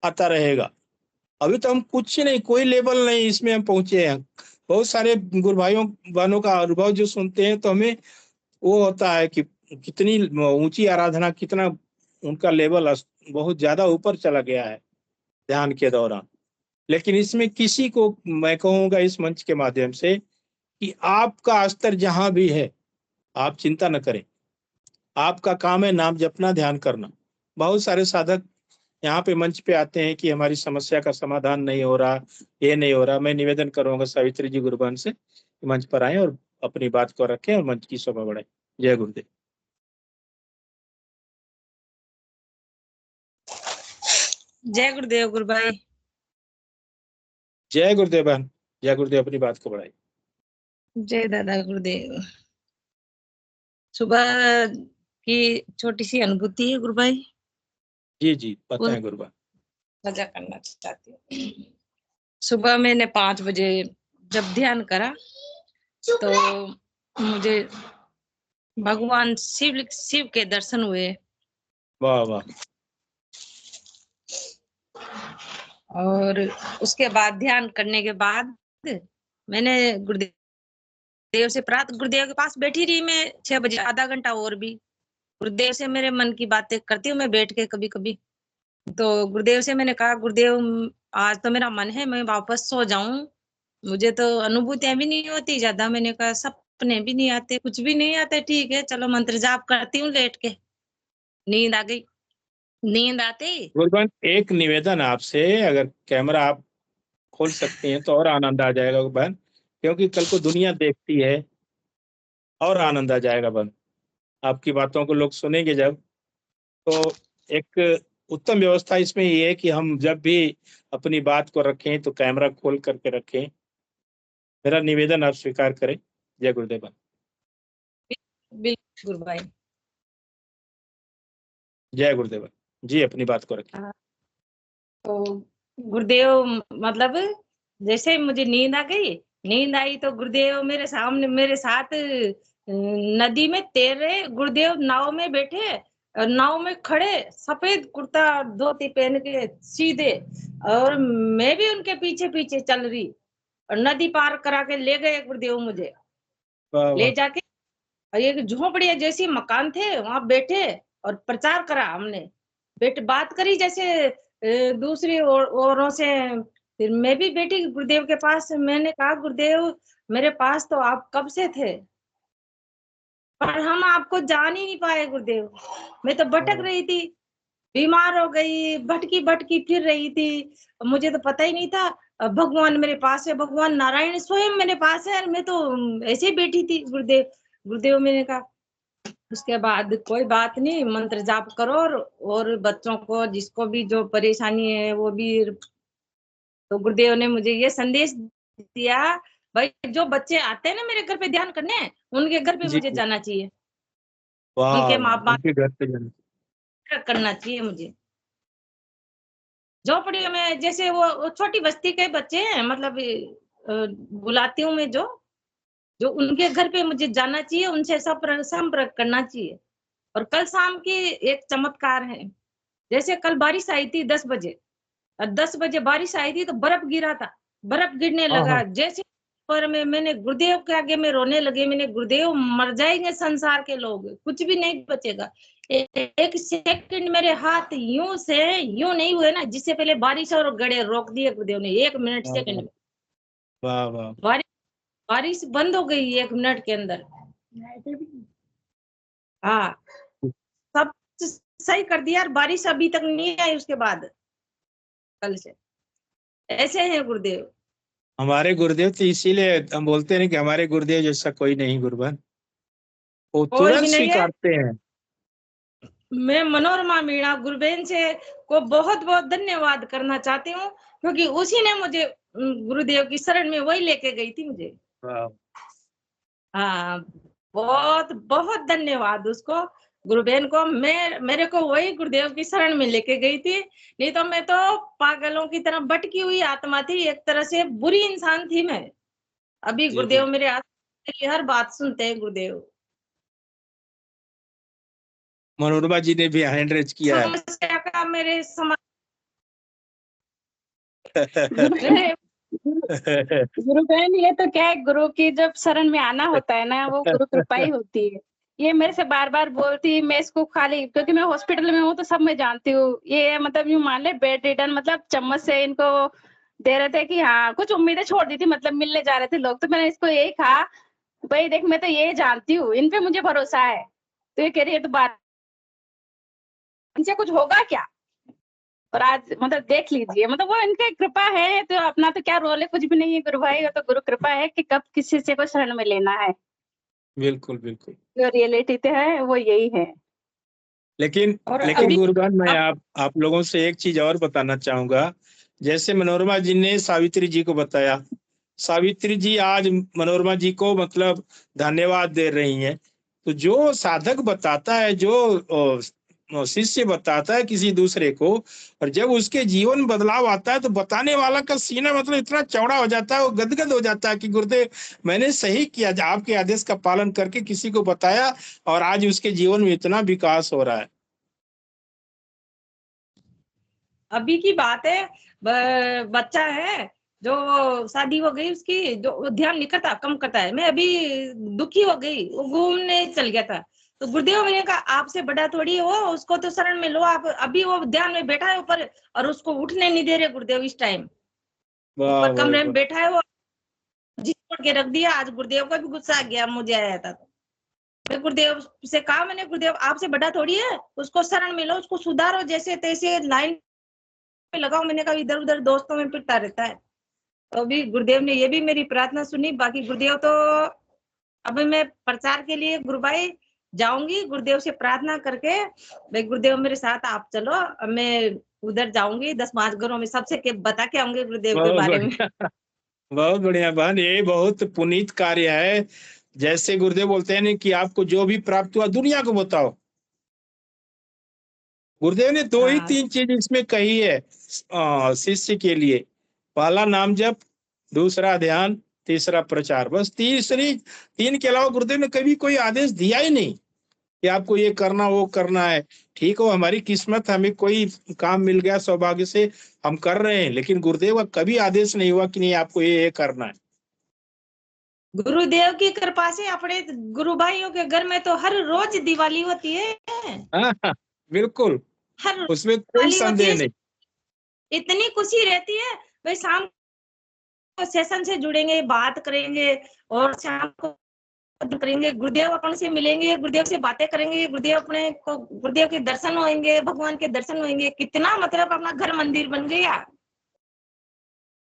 आता रहेगा। अभी तो हम कुछ नहीं, कोई लेवल नहीं इसमें हम पहुंचे हैं। बहुत सारे गुरु भाइयों बहनों का अनुभव जो सुनते हैं तो हमें वो होता है कि कितनी ऊंची आराधना, कितना उनका लेवल बहुत ज्यादा ऊपर चला गया है ध्यान के दौरान। लेकिन इसमें किसी को मैं कहूंगा इस मंच के माध्यम से कि आपका स्तर जहां भी है, आप चिंता न करें, आपका काम है नाम जपना, ध्यान करना। बहुत सारे साधक यहाँ पे मंच पे आते हैं कि हमारी समस्या का समाधान नहीं हो रहा, ये नहीं हो रहा। मैं निवेदन करूंगा सावित्री जी गुरुबन से मंच पर आए और अपनी बात को रखें और मंच की शोभा बढ़ाएं। जय गुरुदेव। जय गुरुदेव गुरु भाई। जय गुरुदेव बहन, जय गुरुदेव, अपनी बात को बढ़ाई। जय दादा गुरुदेव। सुबह की छोटी सी अनुभूति है गुरु भाई, जी जी पता है गुरुबा। साझा करना चाहती हूँ। सुबह मैंने 5 बजे जब ध्यान करा तो मुझे भगवान शिव के दर्शन हुए। वाह वाह। और उसके बाद ध्यान करने के बाद मैंने गुरुदेव से प्रार्थना, गुरुदेव के पास बैठी रही मैं 6 बजे, आधा घंटा और भी गुरुदेव से मेरे मन की बातें करती हूँ मैं बैठ के कभी कभी। तो गुरुदेव से मैंने कहा, गुरुदेव आज तो मेरा मन है मैं वापस सो जाऊं, मुझे तो अनुभूतियां भी नहीं होती ज्यादा। मैंने कहा सपने भी नहीं आते, कुछ भी नहीं आते, ठीक है चलो मंत्र जाप करती हूँ लेट के। नींद आ गई, नींद आते गुरुबन एक निवेदन आपसे, अगर कैमरा आप खोल सकती हैं तो और आनंद आ जाएगा बहन, क्योंकि कल को दुनिया देखती है और आनंद आ जाएगा बहन। आपकी बातों को लोग सुनेंगे जब, तो एक उत्तम व्यवस्था इसमें ये है कि हम जब भी अपनी बात को रखें तो कैमरा खोल करके रखें। मेरा निवेदन आप स्वीकार करें। जय गुरुदेव। बिल्कुल गुरु भाई। जय गुरुदेव जी, अपनी बात को रखें। तो गुरुदेव मतलब जैसे मुझे नींद आ गई, नींद आई तो गुरुदेव मेरे सामने मेरे साथ नदी में तैर रहे। गुरुदेव नाव में बैठे और नाव में खड़े, सफेद कुर्ता धोती पहन के सीधे, और मैं भी उनके पीछे पीछे चल रही, और नदी पार करा के ले गए गुरुदेव मुझे। ले जाके और एक झोपड़िया जैसी मकान थे वहां बैठे और प्रचार करा हमने, बैठ बात करी जैसे दूसरी औरों से फिर मैं भी बैठी गुरुदेव के पास। मैंने कहा गुरुदेव मेरे पास तो आप कब से थे, पर हम आपको जान ही नहीं पाए गुरुदेव। मैं तो भटक रही थी, बीमार हो गई, भटकी भटकी फिर रही थी, मुझे तो पता ही नहीं था भगवान मेरे पास है, भगवान नारायण स्वयं मेरे पास है। मैं तो ऐसे ही बैठी थी गुरुदेव। गुरुदेव मैंने कहा उसके बाद कोई बात नहीं, मंत्र जाप करो और बच्चों को जिसको भी जो परेशानी है वो भी। तो गुरुदेव ने मुझे ये संदेश दिया, भाई जो बच्चे आते हैं ना मेरे घर पे ध्यान करने, उनके घर पे जी मुझे जाना चाहिए, वाह उनके वाह, माँ बाप उनके घर पे जाना। करना चाहिए मुझे। झोपड़ी में जैसे वो छोटी बस्ती के बच्चे हैं, मतलब बुलाती हूँ मैं, जो जो उनके घर पे मुझे जाना चाहिए, उनसे संपर्क करना चाहिए। और कल शाम की एक चमत्कार है, जैसे कल बारिश आई थी 10 बजे, और 10 बजे बारिश आई थी तो बर्फ गिरा था, बर्फ गिरने हाँ लगा। हाँ जैसे पर मैंने गुरुदेव के आगे में रोने लगे। मैंने गुरुदेव मर जाएंगे संसार के लोग, कुछ भी नहीं बचेगा। एक सेकंड मेरे हाथ यूं से यूं नहीं हुए ना, जिससे पहले बारिश और गड़े रोक दिए गुरुदेव ने 1 मिनट वाह सेकंड में। वाह वाह। बारिश बारिश बंद हो गई 1 मिनट के अंदर। हाँ, सब सही कर दिया। बारिश अभी तक नहीं आई उसके बाद, कल से ऐसे हैं गुरुदेव। हमारे गुरुदेव तो इसीलिए हम बोलते हैं कि हमारे गुरुदेव जैसा कोई नहीं गुरुबन, वो कोई तुरंत भी नहीं है। स्वीकारते हैं। मैं मनोरमा मीणा गुरुबेन से को बहुत बहुत धन्यवाद करना चाहती हूँ, क्योंकि उसी ने मुझे गुरुदेव की शरण में वही लेके गई थी मुझे। वाह। हाँ, बहुत बहुत धन्यवाद उसको, गुरुबेन को। मेरे को वही गुरुदेव की शरण में लेके गई थी, नहीं तो मैं तो पागलों की तरह भटकी हुई आत्मा थी, एक तरह से बुरी इंसान थी मैं। अभी जी गुरुदेव मेरे आत्मा की हर बात सुनते हैं गुरुदेव। मनोरमा जी ने भी हैंड रेज किया है। समस्या का मेरे गुरु गुरुबहन, ये तो क्या है, गुरु की जब शरण में आना होता है ना, वो गुरु कृपा ही होती है। ये मेरे से बार बार बोलती, मैं इसको खाली, क्योंकि मैं हॉस्पिटल में हूँ तो सब मैं जानती हूँ। ये मतलब यूं मान ले बेड रिटर्न, मतलब चम्मच से इनको दे रहे थे कि हाँ, कुछ उम्मीदें छोड़ दी थी, मतलब मिलने जा रहे थे लोग, तो मैंने इसको यही कहा, भाई देख मैं तो ये जानती हूँ, इन पे मुझे भरोसा है। तो ये कह रही है तो बात इनसे कुछ होगा क्या। और आज मतलब देख लीजिए, मतलब वो इनकी कृपा है, तो अपना तो क्या रोल है, कुछ भी नहीं है गुरु भाई, वो तो गुरु कृपा है कि कब किसी से को शरण में लेना है। बिल्कुल बिल्कुल। जो रियलिटी तो है वो यही है। लेकिन और लेकिन अभी गुरुबन, मैं आप लोगों से एक चीज और बताना चाहूंगा। जैसे मनोरमा जी ने सावित्री जी को बताया, सावित्री जी आज मनोरमा जी को मतलब धन्यवाद दे रही हैं। तो जो साधक बताता है, जो शिष्य बताता है किसी दूसरे को, और जब उसके जीवन में बदलाव आता है तो बताने वाला का सीना मतलब इतना चौड़ा हो जाता है, वो गदगद हो जाता है कि गुरुदेव मैंने सही किया, आपके आदेश का पालन करके किसी को बताया और आज उसके जीवन में इतना विकास हो रहा है। अभी की बात है, बच्चा है जो शादी हो गई उसकी, जो ध्यान नहीं करता, कम करता है। मैं अभी दुखी हो गई, वो घूमने चल गया था, तो गुरुदेव मैंने कहा आपसे बड़ा थोड़ी है वो, उसको तो शरण में लो आप। अभी वो ध्यान में बैठा है ऊपर, और उसको उठने नहीं दे रहे गुरुदेव इस टाइम। वाह ऊपर वाह कमरे में वाह। बैठा है वो, जिस के रख दिया। आज गुरुदेव का भी गुस्सा आ गया, मुझे आया था। मैं गुरुदेव से कहा, मैंने गुरुदेव आपसे बड़ा थोड़ी है, उसको शरण में लो, उसको सुधारो, जैसे तैसे लाइन पे लगाओ। मैंने कहा इधर उधर दोस्तों में फिरता रहता है। तो अभी गुरुदेव ने ये भी मेरी प्रार्थना सुनी। बाकी गुरुदेव तो अभी मैं प्रचार के लिए गुरु भाई जाऊंगी, गुरुदेव से प्रार्थना करके, भाई गुरुदेव मेरे साथ आप चलो, मैं उधर जाऊंगी 10-5 घरों में सबसे के बता के आऊंगी गुरुदेव के बहुत बारे में। बढ़िया, बहुत बढ़िया बहन, ये बहुत पुनीत कार्य है। जैसे गुरुदेव बोलते हैं ना कि आपको जो भी प्राप्त हुआ दुनिया को बताओ। गुरुदेव ने दो ही हाँ, 3 चीज इसमें कही है शिष्य के लिए। पहला नाम जप, दूसरा ध्यान, तीसरा प्रचार। बस 3 के अलावा गुरुदेव ने कभी कोई आदेश दिया ही नहीं कि आपको ये करना वो करना है। ठीक हो, हमारी किस्मत, हमें कोई काम मिल गया सौभाग्य से, हम कर रहे हैं, लेकिन गुरुदेव का कभी आदेश नहीं हुआ कि नहीं आपको ये करना है। गुरुदेव की कृपा से अपने गुरु भाइयों के घर में तो हर रोज दिवाली होती है, हाँ, बिल्कुल, हर रोज उसमें कोई दिवाली होती संदेह है। नहीं। इतनी खुशी रहती है, भाई शाम को सेशन से जुड़ेंगे, बात करेंगे और शाम को करेंगे, गुरुदेव अपन से मिलेंगे, गुरुदेव से बातें करेंगे, गुरुदेव अपने को गुरुदेव के दर्शन होंगे, भगवान के दर्शन होंगे। कितना मतलब अपना घर मंदिर बन गया,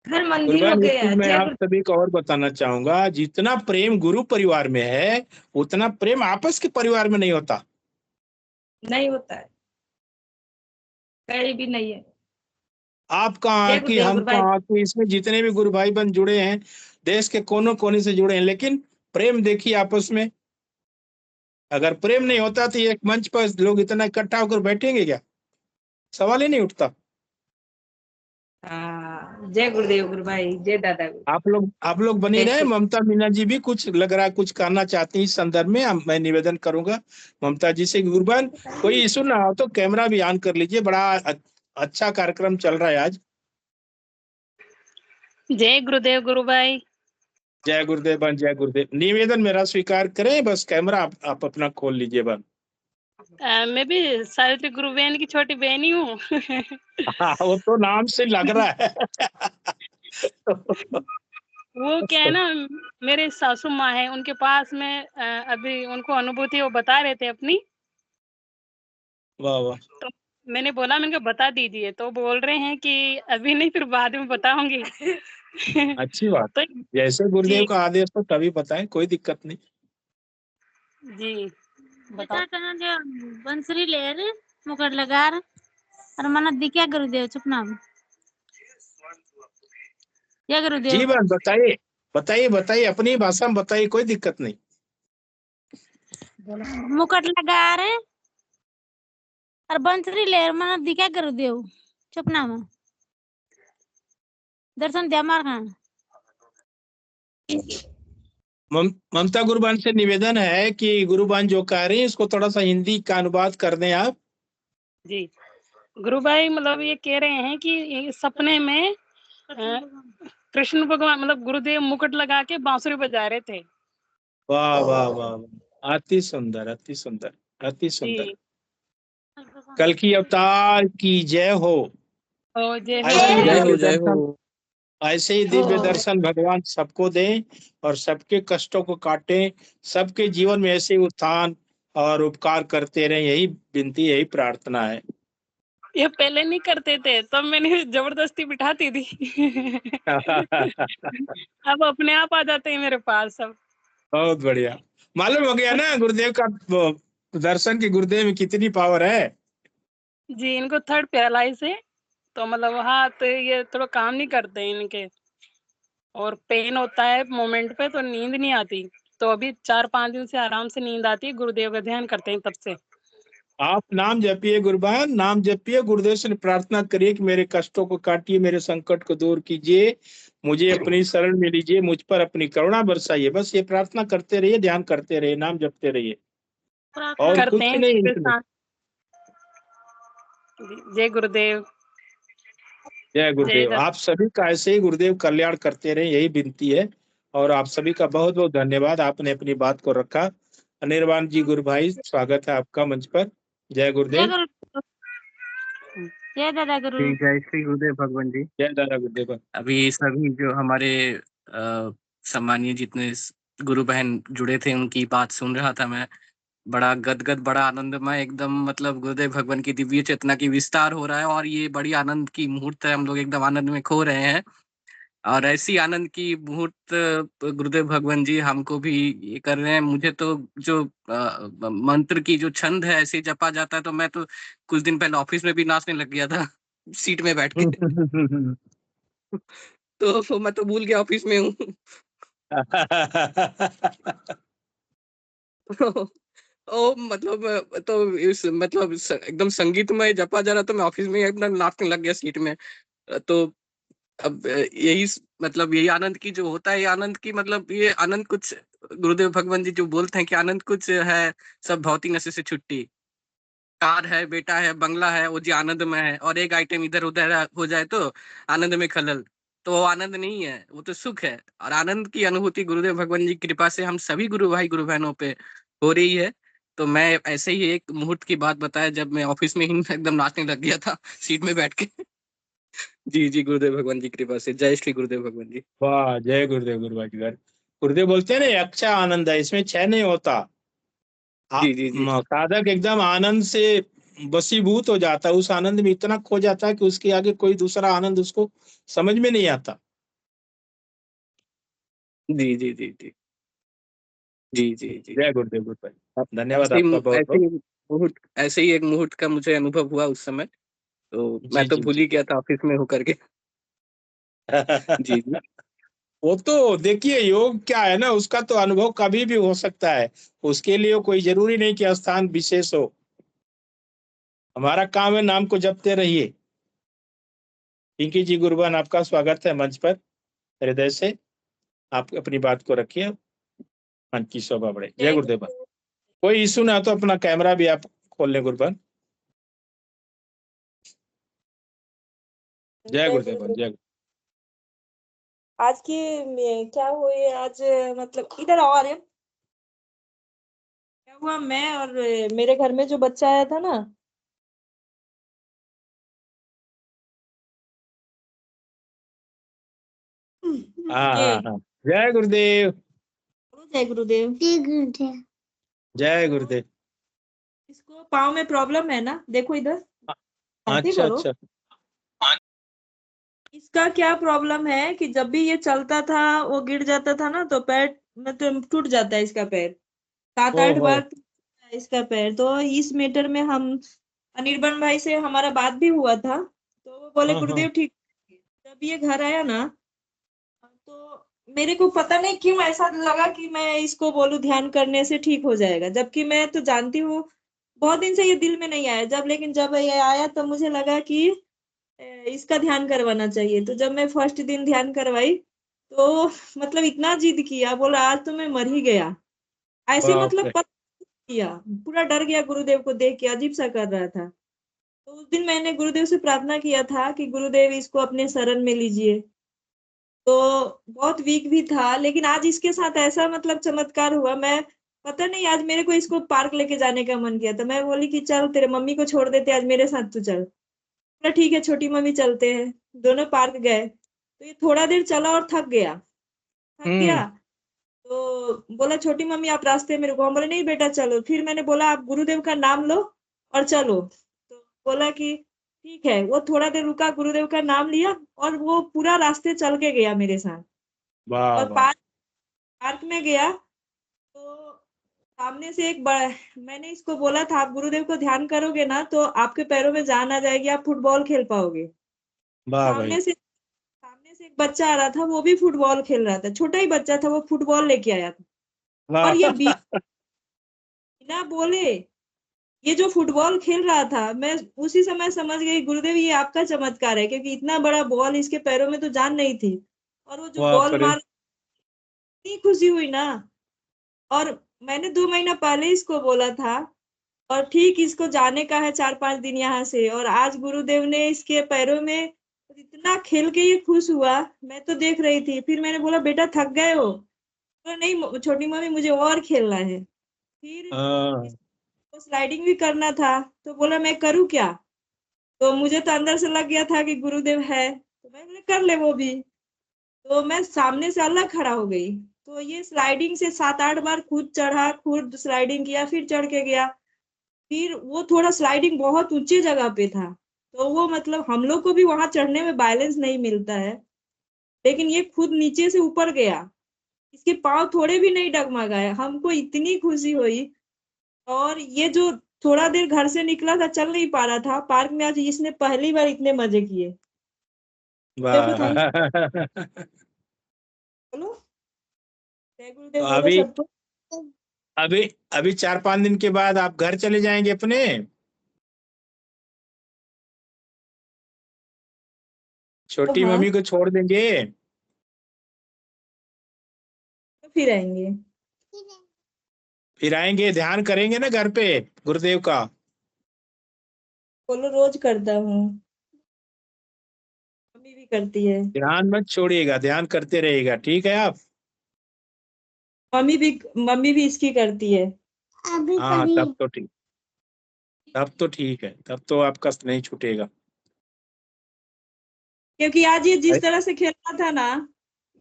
घर मंदिर हो कुर्बान, एक गया। चीज मैं जय आप सभी को और बताना चाहूंगा, जितना प्रेम गुरु परिवार में है उतना प्रेम आपस के परिवार में नहीं होता। नहीं होता है, कहीं भी नहीं है। आप कहाँ जय की, गुरुदेव हम गुरु भाई। कहाँ की, इसमें जितने भी गुरु भाई बन जुड़े हैं देश के कोनों कोने से जुड़े हैं, लेकिन प्रेम देखिए आपस में। अगर प्रेम नहीं होता तो एक मंच पर लोग इतना इकट्ठा होकर बैठेंगे क्या? सवाल ही नहीं उठता। हाँ, जय गुरुदेव गुरु भाई, जय दादा गुरु। आप लोग बनी जय रहे। श्री- ममता मीना जी भी कुछ लग रहा है कुछ कहना चाहती हैं इस संदर्भ में। मैं निवेदन करूंगा ममता जी से। गुरबान, कोई इशू ना हो तो कैमरा भी ऑन कर लीजिए। बड़ा अच्छा कार्यक्रम चल रहा है आज। जय गुरुदेव गुरु भाई। जय गुरुदेव बन, जय गुरुदेव। निवेदन मेरा स्वीकार करें, बस कैमरा आप अपना खोल लीजिए बन। मैं भी सावित्री गुरु बहन की छोटी बहन ही हूँ। हाँ, वो तो नाम से लग रहा है। वो क्या है ना, मेरे सासू माँ है, उनके पास में अभी उनको अनुभूति वो बता रहे थे अपनी। वाह वाह, तो मैंने बोला, मैंने कहा बता दीजिए, तो बोल रहे हैं कि अभी नहीं, फिर बाद में बताऊंगी। अच्छी बात। तो जैसे गुरुदेव जी का आदेश हो तभी बताएं, कोई दिक्कत नहीं। जी बेटा कहना जो बंसरी लेर मुकट लगार और मना दिख्या गुरुदेव चुपना या जी गुरुदेव बन, बताइए बताइए बताइए, अपनी भाषा में बताइए, कोई दिक्कत नहीं। मुकट लगार और बंसरी लेर मना दिख्या गुरुदेव चुपना में दर्शन दिया मार खान। ममता गुरुबान से निवेदन है कि गुरुबान जो कह रहे हैं इसको थोड़ा सा हिंदी का अनुवाद कर दें आप। जी गुरु भाई, मतलब ये कह रहे हैं कि ये सपने में कृष्ण भगवान, मतलब गुरुदेव मुकुट लगा के बांसुरी बजा रहे थे। वाह वाह वाह वाह, अति सुंदर अति सुंदर अति सुंदर। जी, कल की अवतार की जय हो। तो जय हो, ऐसे ही जय हो। दिव्य दर्शन, ऐसे ही दिव्य हो। दर्शन भगवान सबको दें और सबके कष्टों को काटें, सबके जीवन में ऐसे उत्थान और उपकार करते रहें। यही विनती, यही प्रार्थना है। ये पहले नहीं करते थे, तब मैंने जबरदस्ती बिठाती थी। अब अपने आप आ जाते हैं मेरे पास सब। बहुत बढ़िया। मालूम हो गया ना गुरुदेव का दर्शन की, गुरुदेव में कितनी पावर है। जी, इनको थर्ड पैरालाइज है, तो मतलब हाथ ये थोड़ा काम नहीं करते इनके, और पेन होता है मोमेंट पे, तो नींद नहीं आती। तो अभी 4-5 दिन से आराम से नींद आती है, गुरुदेव का ध्यान करते हैं तब से। आप नाम जपिए गुरुबान, नाम जपिए, गुरुदेव से प्रार्थना करिए कि मेरे कष्टों को काटिए, मेरे संकट को दूर कीजिए, मुझे अपनी शरण में लीजिए, मुझ पर अपनी करुणा बरसाइए। बस ये प्रार्थना करते रहिए, ध्यान करते रहिए, नाम जपते रहिए, और करते कुछ हैं नहीं फिर इसमें। जय गुरुदेव। जय जय गुरुदेव। दत्त। आप सभी का ऐसे ही गुरुदेव कल्याण करते रहे, यही विनती है। और आप सभी का बहुत बहुत धन्यवाद, आपने अपनी बात को रखा। अनिर्बान जी गुरु भाई, स्वागत है आपका मंच पर। जय जय गुरुदेव। गुरु जय दादा गुरु। जी, जय श्री गुरुदेव भगवान जी। जय दादा गुरुदेव। अभी सभी जो हमारे सम्मानीय जितने गुरु बहन जुड़े थे उनकी बात सुन रहा था मैं, बड़ा गदगद, बड़ा आनंदमय एकदम। मतलब गुरुदेव भगवान की दिव्य चेतना की विस्तार हो रहा है और ये बड़ी आनंद की मुहूर्त है। हम लोग एकदम आनंद में खो रहे हैं, और ऐसी आनंद की मुहूर्त गुरुदेव भगवान जी हमको भी ये कर रहे हैं। मुझे तो जो मंत्र की जो छंद है ऐसे जपा जाता है, तो मैं तो कुछ दिन पहले ऑफिस में भी नाचने लग गया था सीट में बैठ के। तो मैं तो भूल गया ऑफिस में हूँ। ओ मतलब तो इस मतलब एकदम संगीतमय जपा जा रहा, तो मैं ऑफिस में एकदम नाचने लग गया सीट में। तो अब यही मतलब यही आनंद की जो होता है, ये आनंद की मतलब ये आनंद कुछ गुरुदेव भगवान जी जो बोलते हैं कि आनंद कुछ है सब भौतिक नशे से छुट्टी। कार है, बेटा है, बंगला है, वो जी आनंद में है, और एक आइटम इधर उधर हो जाए तो आनंद में खलल, तो वो आनंद नहीं है, वो तो सुख है। और आनंद की अनुभूति गुरुदेव भगवान जी की कृपा से हम सभी गुरु भाई गुरु बहनों पे हो रही है। तो मैं ऐसे ही एक मुहूर्त की बात बताया जब मैं ऑफिस में ही एकदम नाचने लग गया था सीट में बैठ के। जी जी, गुरुदेव भगवान जी की कृपा से। जय श्री गुरुदेव भगवान जी। वाह, जय गुरुदेव गुरुदेव बोलते हैं ना, अच्छा आनंद है, इसमें क्षय नहीं होता। जी जी जी साधक एकदम आनंद से बसीभूत हो जाता है, उस आनंद में इतना खो जाता है कि उसके आगे कोई दूसरा आनंद उसको समझ में नहीं आता। जी जी जी जी जी जी जी। जय गुरुदेव गुरुदेव, धन्यवाद ऐसे आपका ही बहुत बहुत। ऐसे ही एक मुहूर्त का मुझे अनुभव हुआ उस समय, तो मैं जी तो जी भूल जी। ही गया था ऑफिस में होकर के। जी जी वो तो देखिए, योग क्या है ना, उसका तो अनुभव कभी भी हो सकता है, उसके लिए कोई जरूरी नहीं कि स्थान विशेष हो। हमारा काम है नाम को जपते रहिए। पिंकी जी गुरुबान, आपका स्वागत है मंच पर, हृदय से आप अपनी बात को रखिए, मन की शोभा बढ़े। जय गुरुदेव। कोई इशू ना तो अपना कैमरा भी आप खोल लें गुरुबान। जय गुरुदेव जय। आज की क्या हुई आज, मतलब इधर और है क्या हुआ, मैं और मेरे घर में जो बच्चा आया था ना, हाँ ये हाँ हाँ, जय गुरुदेव जय गुरुदेव। जय गुरुदेव। इसको पाँव में प्रॉब्लम है ना, देखो इधर, ऐसे अच्छा करो। अच्छा। इसका क्या प्रॉब्लम है कि जब भी ये चलता था वो गिर जाता था ना, तो पैर मतलब टूट जाता है इसका पैर, 7-8 ओहो। बार टूट जाता है इसका पैर। तो इस मैटर में हम अनिर्बन भाई से हमारा बात भी हुआ था, तो वो बोले हाँ हाँ। गुरुदेव ठीक। जब ये घर आया ना, तो मेरे को पता नहीं क्यों ऐसा लगा कि मैं इसको बोलूं ध्यान करने से ठीक हो जाएगा, जबकि मैं तो जानती हूँ बहुत दिन से ये दिल में नहीं आया जब, लेकिन जब ये आया तो मुझे लगा कि इसका ध्यान करवाना चाहिए। तो जब मैं फर्स्ट दिन ध्यान करवाई, तो मतलब इतना जिद किया, बोला आज तो मैं मर ही गया, ऐसे बाप मतलब रे। किया, पूरा डर गया गुरुदेव को देख के, अजीब सा कर रहा था। तो उस दिन मैंने गुरुदेव से प्रार्थना किया था कि गुरुदेव इसको अपने शरण में लीजिए। तो बहुत वीक भी था, लेकिन आज इसके साथ ऐसा मतलब चमत्कार हुआ। मैं पता नहीं, आज मेरे को इसको पार्क लेके जाने का मन किया था, मैं बोली कि चल तेरे मम्मी को छोड़ देते, आज मेरे साथ तू चल। बोला ठीक है छोटी मम्मी चलते हैं। दोनों पार्क गए, तो ये थोड़ा देर चला और थक गया। तो बोला छोटी मम्मी आप रास्ते में रुको, हम बोले नहीं बेटा चलो। फिर मैंने बोला आप गुरुदेव का नाम लो और चलो। तो बोला कि ठीक है। वो थोड़ा देर रुका, गुरुदेव का नाम लिया, और वो पूरा रास्ते चल के गया मेरे साथ। वाह और वाह। पार्क में गया, तो सामने से एक बड़ा, मैंने इसको बोला था आप गुरुदेव को ध्यान करोगे ना तो आपके पैरों में जान आ जाएगी, आप फुटबॉल खेल पाओगे। वाह भाई। सामने से एक बच्चा आ रहा था, वो भी फुटबॉल खेल रहा था, छोटा ही बच्चा था, वो फुटबॉल लेके आया था। और वाह। ये बिना बोले ये जो फुटबॉल खेल रहा था, मैं उसी समय समझ गई गुरुदेव ये आपका चमत्कार है, क्योंकि इतना बड़ा बॉल इसके पैरों में तो जान नहीं थी, और वो जो बाप बॉल रे। मार, इतनी खुशी हुई ना। और मैंने 2 महीना पहले इसको बोला था, और ठीक इसको जाने का है 4-5 दिन यहाँ से, और आज गुरुदेव ने इसके पैरों में इतना खेल के ये खुश हुआ, मैं तो देख रही थी। फिर मैंने बोला बेटा थक गए हो? तो नहीं छोटी मम्मी मुझे और खेलना है। फिर हाँ। इसको स्लाइडिंग भी करना था, तो बोला मैं करूँ क्या? तो मुझे तो अंदर से लग गया था कि गुरुदेव है, तो मैं बोले कर ले वो भी। तो मैं सामने से अलग खड़ा हो गई, तो ये स्लाइडिंग से 7-8 बार खुद चढ़ा, खुद स्लाइडिंग किया, फिर चढ़ के गया। फिर वो थोड़ा स्लाइडिंग बहुत ऊंची जगह पे था, तो वो मतलब हम लोग को भी वहां चढ़ने में बैलेंस नहीं मिलता है, लेकिन ये खुद नीचे से ऊपर गया, इसके पाँव थोड़े भी नहीं डगमगाए। हमको इतनी खुशी हुई। और ये जो थोड़ा देर घर से निकला था, चल नहीं पा रहा था, पार्क में आज इसने पहली बार इतने मजे किए। गुरुदेव को थैंक्स वाह। बोलो, जय तो गुरुदेव बोलो अभी सबको। अभी अभी 4-5 दिन के बाद आप घर चले जाएंगे अपने? तो छोटी हाँ, मम्मी को छोड़ देंगे? तो फिर आएंगे। फिर आएंगे, ध्यान करेंगे ना घर पे गुरुदेव का? बोलो रोज करता हूँ, मम्मी भी करती है। ध्यान मत छोड़िएगा, ध्यान करते रहिएगा, ठीक है आप? मम्मी भी इसकी करती है। हाँ तब तो ठीक, तब तो ठीक है, तब तो आपका नहीं छूटेगा। क्योंकि आज ये जिस तरह से खेल रहा था ना,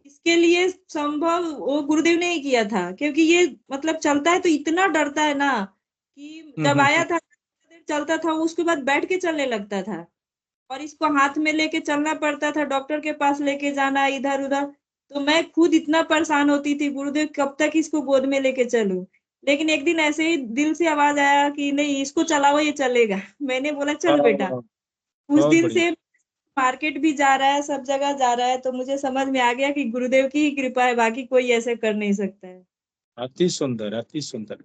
इसके लिए संभव वो गुरुदेव ने ही किया था, क्योंकि ये मतलब चलता है तो इतना डरता है ना कि जब आया था चलता था, उसके बाद बैठ के चलने लगता था और इसको हाथ में लेके चलना पड़ता था, डॉक्टर के पास लेके जाना इधर उधर। तो मैं खुद इतना परेशान होती थी, गुरुदेव कब तक इसको गोद में लेके चलूं। लेकिन एक दिन ऐसे ही दिल से आवाज आया कि नहीं, इसको चलाओ, ये चलेगा। मैंने बोला चल बेटा। वाह, उस बहुत दिन बढ़िया। से मार्केट भी जा रहा है, सब जगह जा रहा है, तो मुझे समझ में आ गया कि गुरुदेव की ही कृपा है, बाकी कोई ऐसे कर नहीं सकता है। अति सुंदर, अति सुंदर।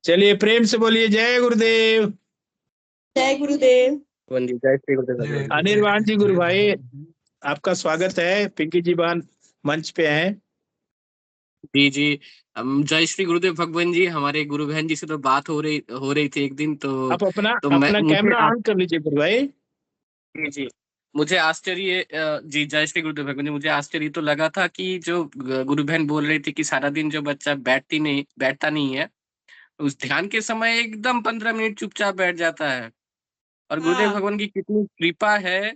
चलिए प्रेम से बोलिए जय गुरुदेव। जय गुरुदेव। भगवान जी, जय श्री गुरुदेव भगवान जी। अनिर्बान जी, गुरु भाई आपका स्वागत है। पिंकी जी बान मंच पे हैं। जी जी। जय श्री गुरुदेव भगवान जी। हमारे गुरु बहन जी से तो बात हो रही थी एक दिन, तो आप अपना मैं मुझे कैमरा ऑन कर लीजिए गुरु भाई। जी जी, मुझे आश्चर्य जी जय श्री गुरुदेव भगवान जी, मुझे आश्चर्य तो लगा था कि जो गुरु बहन बोल रही थी कि सारा दिन जो बच्चा बैठता नहीं है, उस ध्यान के समय एकदम 15 मिनट चुपचाप बैठ जाता है। और गुरुदेव हाँ भगवान की कितनी कृपा है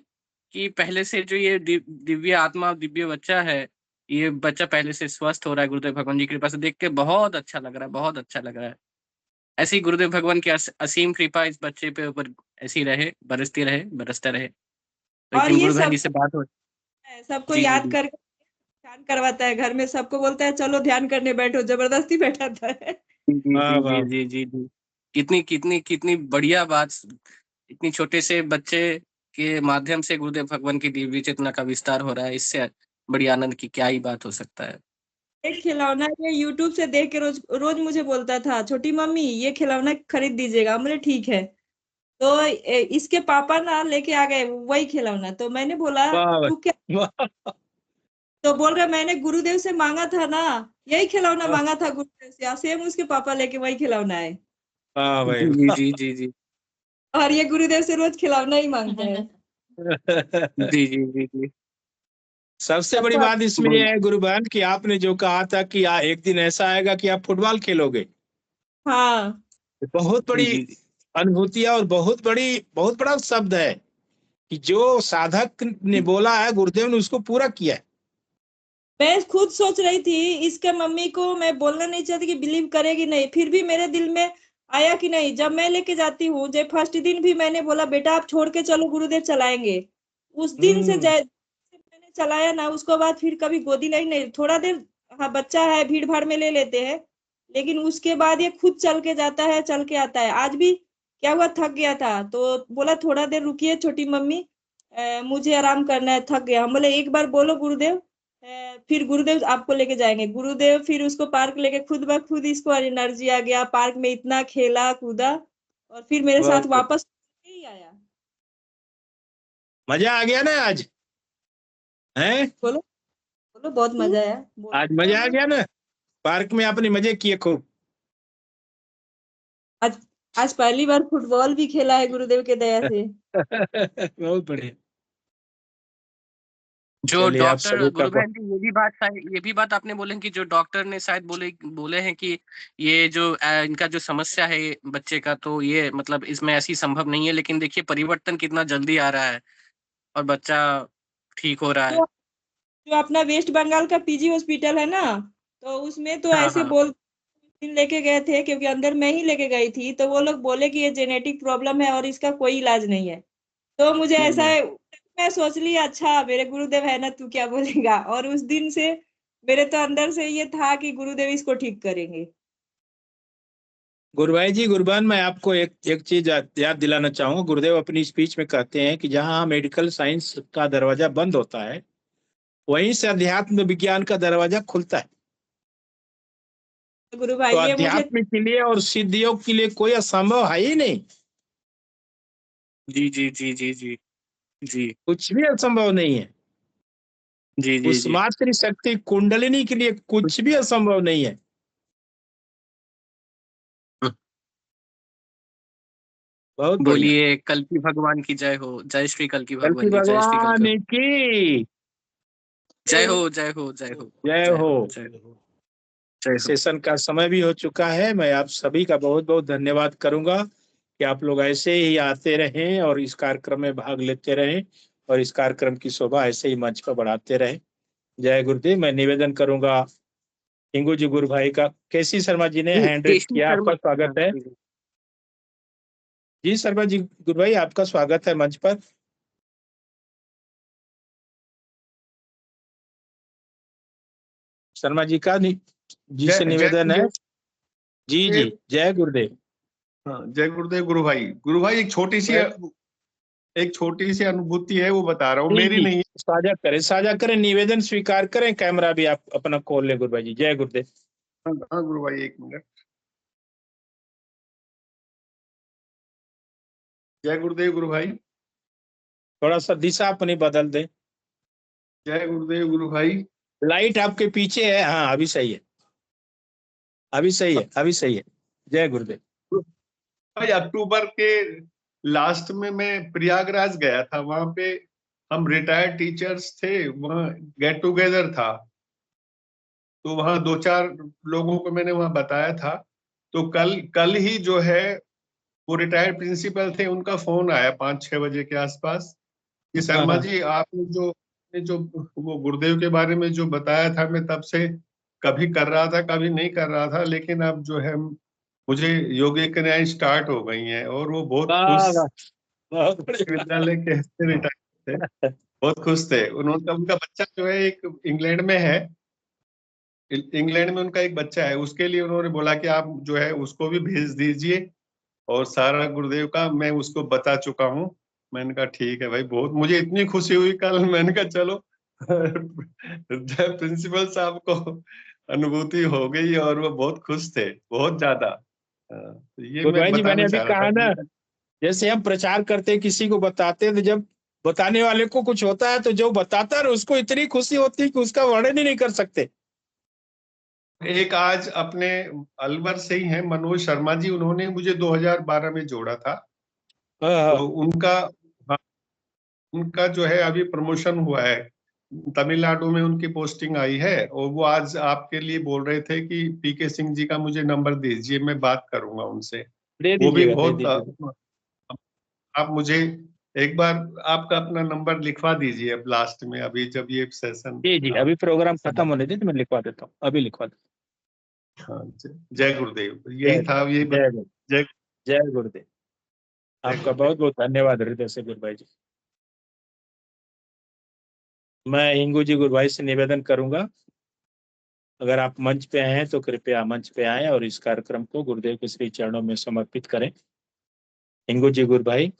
कि पहले से जो ये दिव्य आत्मा, दिव्य बच्चा है, ये बच्चा पहले से स्वस्थ हो रहा है। गुरुदेव भगवान जी की कृपा से देख के बहुत अच्छा लग रहा है, बहुत अच्छा लग रहा है। ऐसे ही गुरुदेव भगवान की असीम कृपा इस बच्चे पे ऊपर ऐसी रहे, बरसती रहे, बरसता रहे। तो एक और दिन ये गुरु बहन सब जी से बात हो। सबको जी जी याद जी करके ध्यान करवाता है, घर में सबको बोलता है चलो ध्यान करने बैठो, जबरदस्ती बैठाता है। जी वाह जी वाह। जी जी जी जी। कितनी कितनी कितनी बढ़िया बात। इतनी छोटे से बच्चे के माध्यम से गुरुदेव भगवान की दिव्य चेतना का विस्तार हो रहा है, इससे बड़ी आनंद की क्या ही बात हो सकता है। एक खिलौना ये यूट्यूब से देख के रोज रोज मुझे बोलता था, छोटी मम्मी ये खिलौना खरीद दीजिएगा। बोले ठीक है। तो इसके पापा ना लेके आ गए वही खिलौना, तो मैंने बोला वाह तू क्या। भाई, वाह तो बोल रहा मैंने गुरुदेव से मांगा था ना, यही खिलौना वाह मांगा था गुरुदेव से, सेम उसके पापा लेके वही खिलौना है। वाह भाई जी जी वाह। जी जी जी और ये गुरुदेव से रोज खिलौना ही मांगता है। जी जी जी जी। सबसे बड़ी सबको बात इसमें यह है गुरु बहन कि आपने जो कहा था कि एक दिन ऐसा आएगा कि आप फुटबॉल खेलोगे। हाँ बहुत जी बड़ी जी अनुभूति है और बहुत बड़ा शब्द है कि जो साधक ने बोला है गुरुदेव ने उसको पूरा किया है। मैं खुद सोच रही थी इसके मम्मी को मैं बोलना नहीं चाहती कि बिलीव करेगी नहीं, फिर भी मेरे दिल में आया कि नहीं, जब मैं लेके जाती हूँ, जब फर्स्ट दिन भी मैंने बोला बेटा आप छोड़ के चलो गुरुदेव चलाएंगे, उस दिन से हम्म। मैंने चलाया ना, उसको बाद फिर कभी गोदी नहीं थोड़ा देर। हाँ बच्चा है, भीड़ भाड़ में ले लेते हैं, लेकिन उसके बाद ये खुद चल के जाता है, चल के आता है। आज भी क्या हुआ, थक गया था तो बोला थोड़ा देर रुकिए छोटी मम्मी, मुझे आराम करना है, थक गया। हम बोले एक बार बोलो गुरुदेव, फिर गुरुदेव आपको लेके जाएंगे। गुरुदेव फिर उसको पार्क लेके खुद ब खुद इसको एनर्जी आ गया, पार्क में इतना खेला कूदा और फिर मेरे साथ बहुत वापस ही आया। मजा आ गया ना आज हैं। बोलो बोलो, बहुत मजा आया। आज मजा आ गया ना, पार्क में आपने मजे किए खूब। आज आज पहली बार फुटबॉल भी खेला है गुरुदेव के दया से। बहुत बढ़िया। जो चलिए आप डॉक्टर सभी का गुरु बहन जी, ये भी बात आपने बोले कि जो डॉक्टर ने शायद बोले हैं कि ये जो इनका जो समस्या है बच्चे का, तो ये मतलब इसमें ऐसी संभव नहीं है, लेकिन देखिए परिवर्तन कितना जल्दी आ रहा है और बच्चा ठीक हो रहा है। जो जो अपना वेस्ट बंगाल का पीजी हॉस्पिटल है ना, तो उसमें तो हाँ ऐसे हाँ। बोल दिन लेके गए थे, क्योंकि अंदर मैं ही लेके गई थी, तो वो लोग बोले कि ये जेनेटिक प्रॉब्लम है और इसका कोई इलाज नहीं है। तो मुझे ऐसा हम्म। है, मैं सोच ली अच्छा मेरे गुरुदेव है ना, तू क्या बोलेगा। और उस दिन से मेरे तो अंदर से ये था कि गुरुदेव इसको ठीक करेंगे। गुरुभाई जी, गुरबान मैं आपको एक चीज याद दिलाना चाहूंगा। गुरुदेव अपनी स्पीच में कहते हैं कि जहां मेडिकल साइंस का दरवाजा बंद होता है वहीं से अध्यात्म विज्ञान का दरवाजा खुलता है। गुरु तो भाई ये मुझे अध्यात्म के लिए और सिद्ध योग के लिए कोई असंभव है ही नहीं। जी जी जी जी जी जी कुछ भी असंभव नहीं है। जी जी उस जी। मात्र शक्ति कुंडलिनी के लिए कुछ भी असंभव नहीं है। बहुत बढ़िया। बोलिए कल्की भगवान की जय हो, जय श्री कल्की कल की भगवान जी, जय श्री कल्की भगवान भगवान। की जय हो जय हो जय हो जय जय हो। हो जय हो जय हो। सेशन का समय भी हो चुका है। मैं आप सभी का बहुत बहुत धन्यवाद करूंगा कि आप लोग ऐसे ही आते रहें और इस कार्यक्रम में भाग लेते रहें और इस कार्यक्रम की शोभा ऐसे ही मंच पर बढ़ाते रहें। जय गुरुदेव। मैं निवेदन करूंगा हिंगू जी गुरु भाई का। केसी शर्मा जी ने हैंड रेज किया, आपका स्वागत है। जी शर्मा जी गुरु भाई, आपका स्वागत है मंच पर। शर्मा जी का जी से निवेदन है। जी जी, जय गुरुदेव। हाँ, जय गुरुदेव गुरु भाई। गुरु भाई एक छोटी सी अनुभूति है, वो बता रहा हूँ, मेरी नहीं। साझा करें, निवेदन स्वीकार करें। कैमरा भी आप अपना खोल लें गुरु भाई जी। जय गुरुदेव। हाँ गुरु भाई, एक मिनट। जय गुरुदेव गुरु भाई। थोड़ा सा दिशा अपनी बदल दें। जय गुरुदेव गुरु भाई। लाइट आपके पीछे है। हाँ अभी सही है, अभी सही है, अभी सही है। जय गुरुदेव। भाई अक्टूबर के लास्ट में मैं प्रयागराज गया था। वहां पे हम रिटायर्ड टीचर्स थे, वहाँ गेट टुगेदर था। तो वहाँ 2-4 लोगों को मैंने वहाँ बताया था। तो कल ही जो है वो रिटायर्ड प्रिंसिपल थे, उनका फोन आया 5-6 बजे के आसपास कि शर्मा जी आपने जो वो गुरुदेव के बारे में जो बताया था, मैं तब से कभी कर रहा था कभी नहीं कर रहा था, लेकिन अब जो है मुझे योगी क्रियाएं स्टार्ट हो गई हैं। और वो बहुत खुश, विद्यालय के रिटायर्ड थे, बहुत खुश थे। उनका बच्चा जो है एक इंग्लैंड में है, इंग्लैंड में उनका एक बच्चा है, उसके लिए उन्होंने बोला कि आप जो है उसको भी भेज दीजिए, और सारा गुरुदेव का मैं उसको बता चुका हूँ। मैंने कहा ठीक है भाई। बहुत मुझे इतनी खुशी हुई कल, मैंने कहा चलो प्रिंसिपल साहब को अनुभूति हो गई, और वो बहुत खुश थे, बहुत ज्यादा। ये गुरु मैं भाई जी, मैंने बताना अभी चाह रहा कहा ना, था। जैसे हम प्रचार करते हैं, किसी को बताते हैं, तो जब बताने वाले को कुछ होता है तो जो बताता है उसको इतनी खुशी होती है कि उसका वर्णन ही नहीं कर सकते। एक आज अपने अलवर से ही हैं मनोज शर्मा जी, उन्होंने मुझे 2012 में जोड़ा था। तो उनका जो है अभी प्रमोशन हुआ है, तमिलनाडु में उनकी पोस्टिंग आई है, और वो आज आपके लिए बोल रहे थे कि पीके सिंह जी का मुझे नंबर दीजिए, मैं बात करूंगा उनसे। दे वो भी दीजिएगा, बहुत आप मुझे एक बार आपका अपना नंबर लिखवा दीजिए अब लास्ट में, अभी जब ये सेशन। जी, अभी प्रोग्राम खत्म होने दे तो मैं लिखवा देता हूँ, अभी लिखवा देता हूँ। हाँ, जय गुरुदेव। यही था, यही जय गुरुदेव। आपका बहुत बहुत धन्यवाद हृदय से गुरु भाई जी। मैं हिंगू जी गुरु भाई से निवेदन करूंगा, अगर आप मंच पे आए हैं तो कृपया मंच पे आए और इस कार्यक्रम को गुरुदेव के श्री चरणों में समर्पित करें। हिंगू जी गुरु भाई,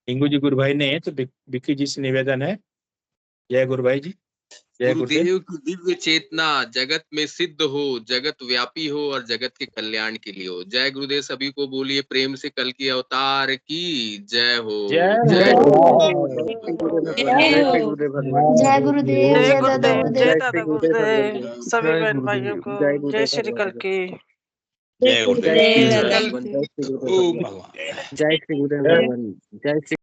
हिंगू जी गुरु भाई ने तो विक्की जी से निवेदन है। जय गुरु भाई जी। जय गुरुदेव की दिव्य चेतना जगत में सिद्ध हो, जगत व्यापी हो और जगत के कल्याण के लिए हो। जय गुरुदेव। सभी को बोलिए प्रेम से कल की अवतार की जय हो। जय गुरुदेव, जय दादा गुरुदेव। सभी बहन भाइयों को जय श्री कल की। जय गुरुदेव। जय ओम भगवान। जय श्री गुरुदेव भगवान। जय श्री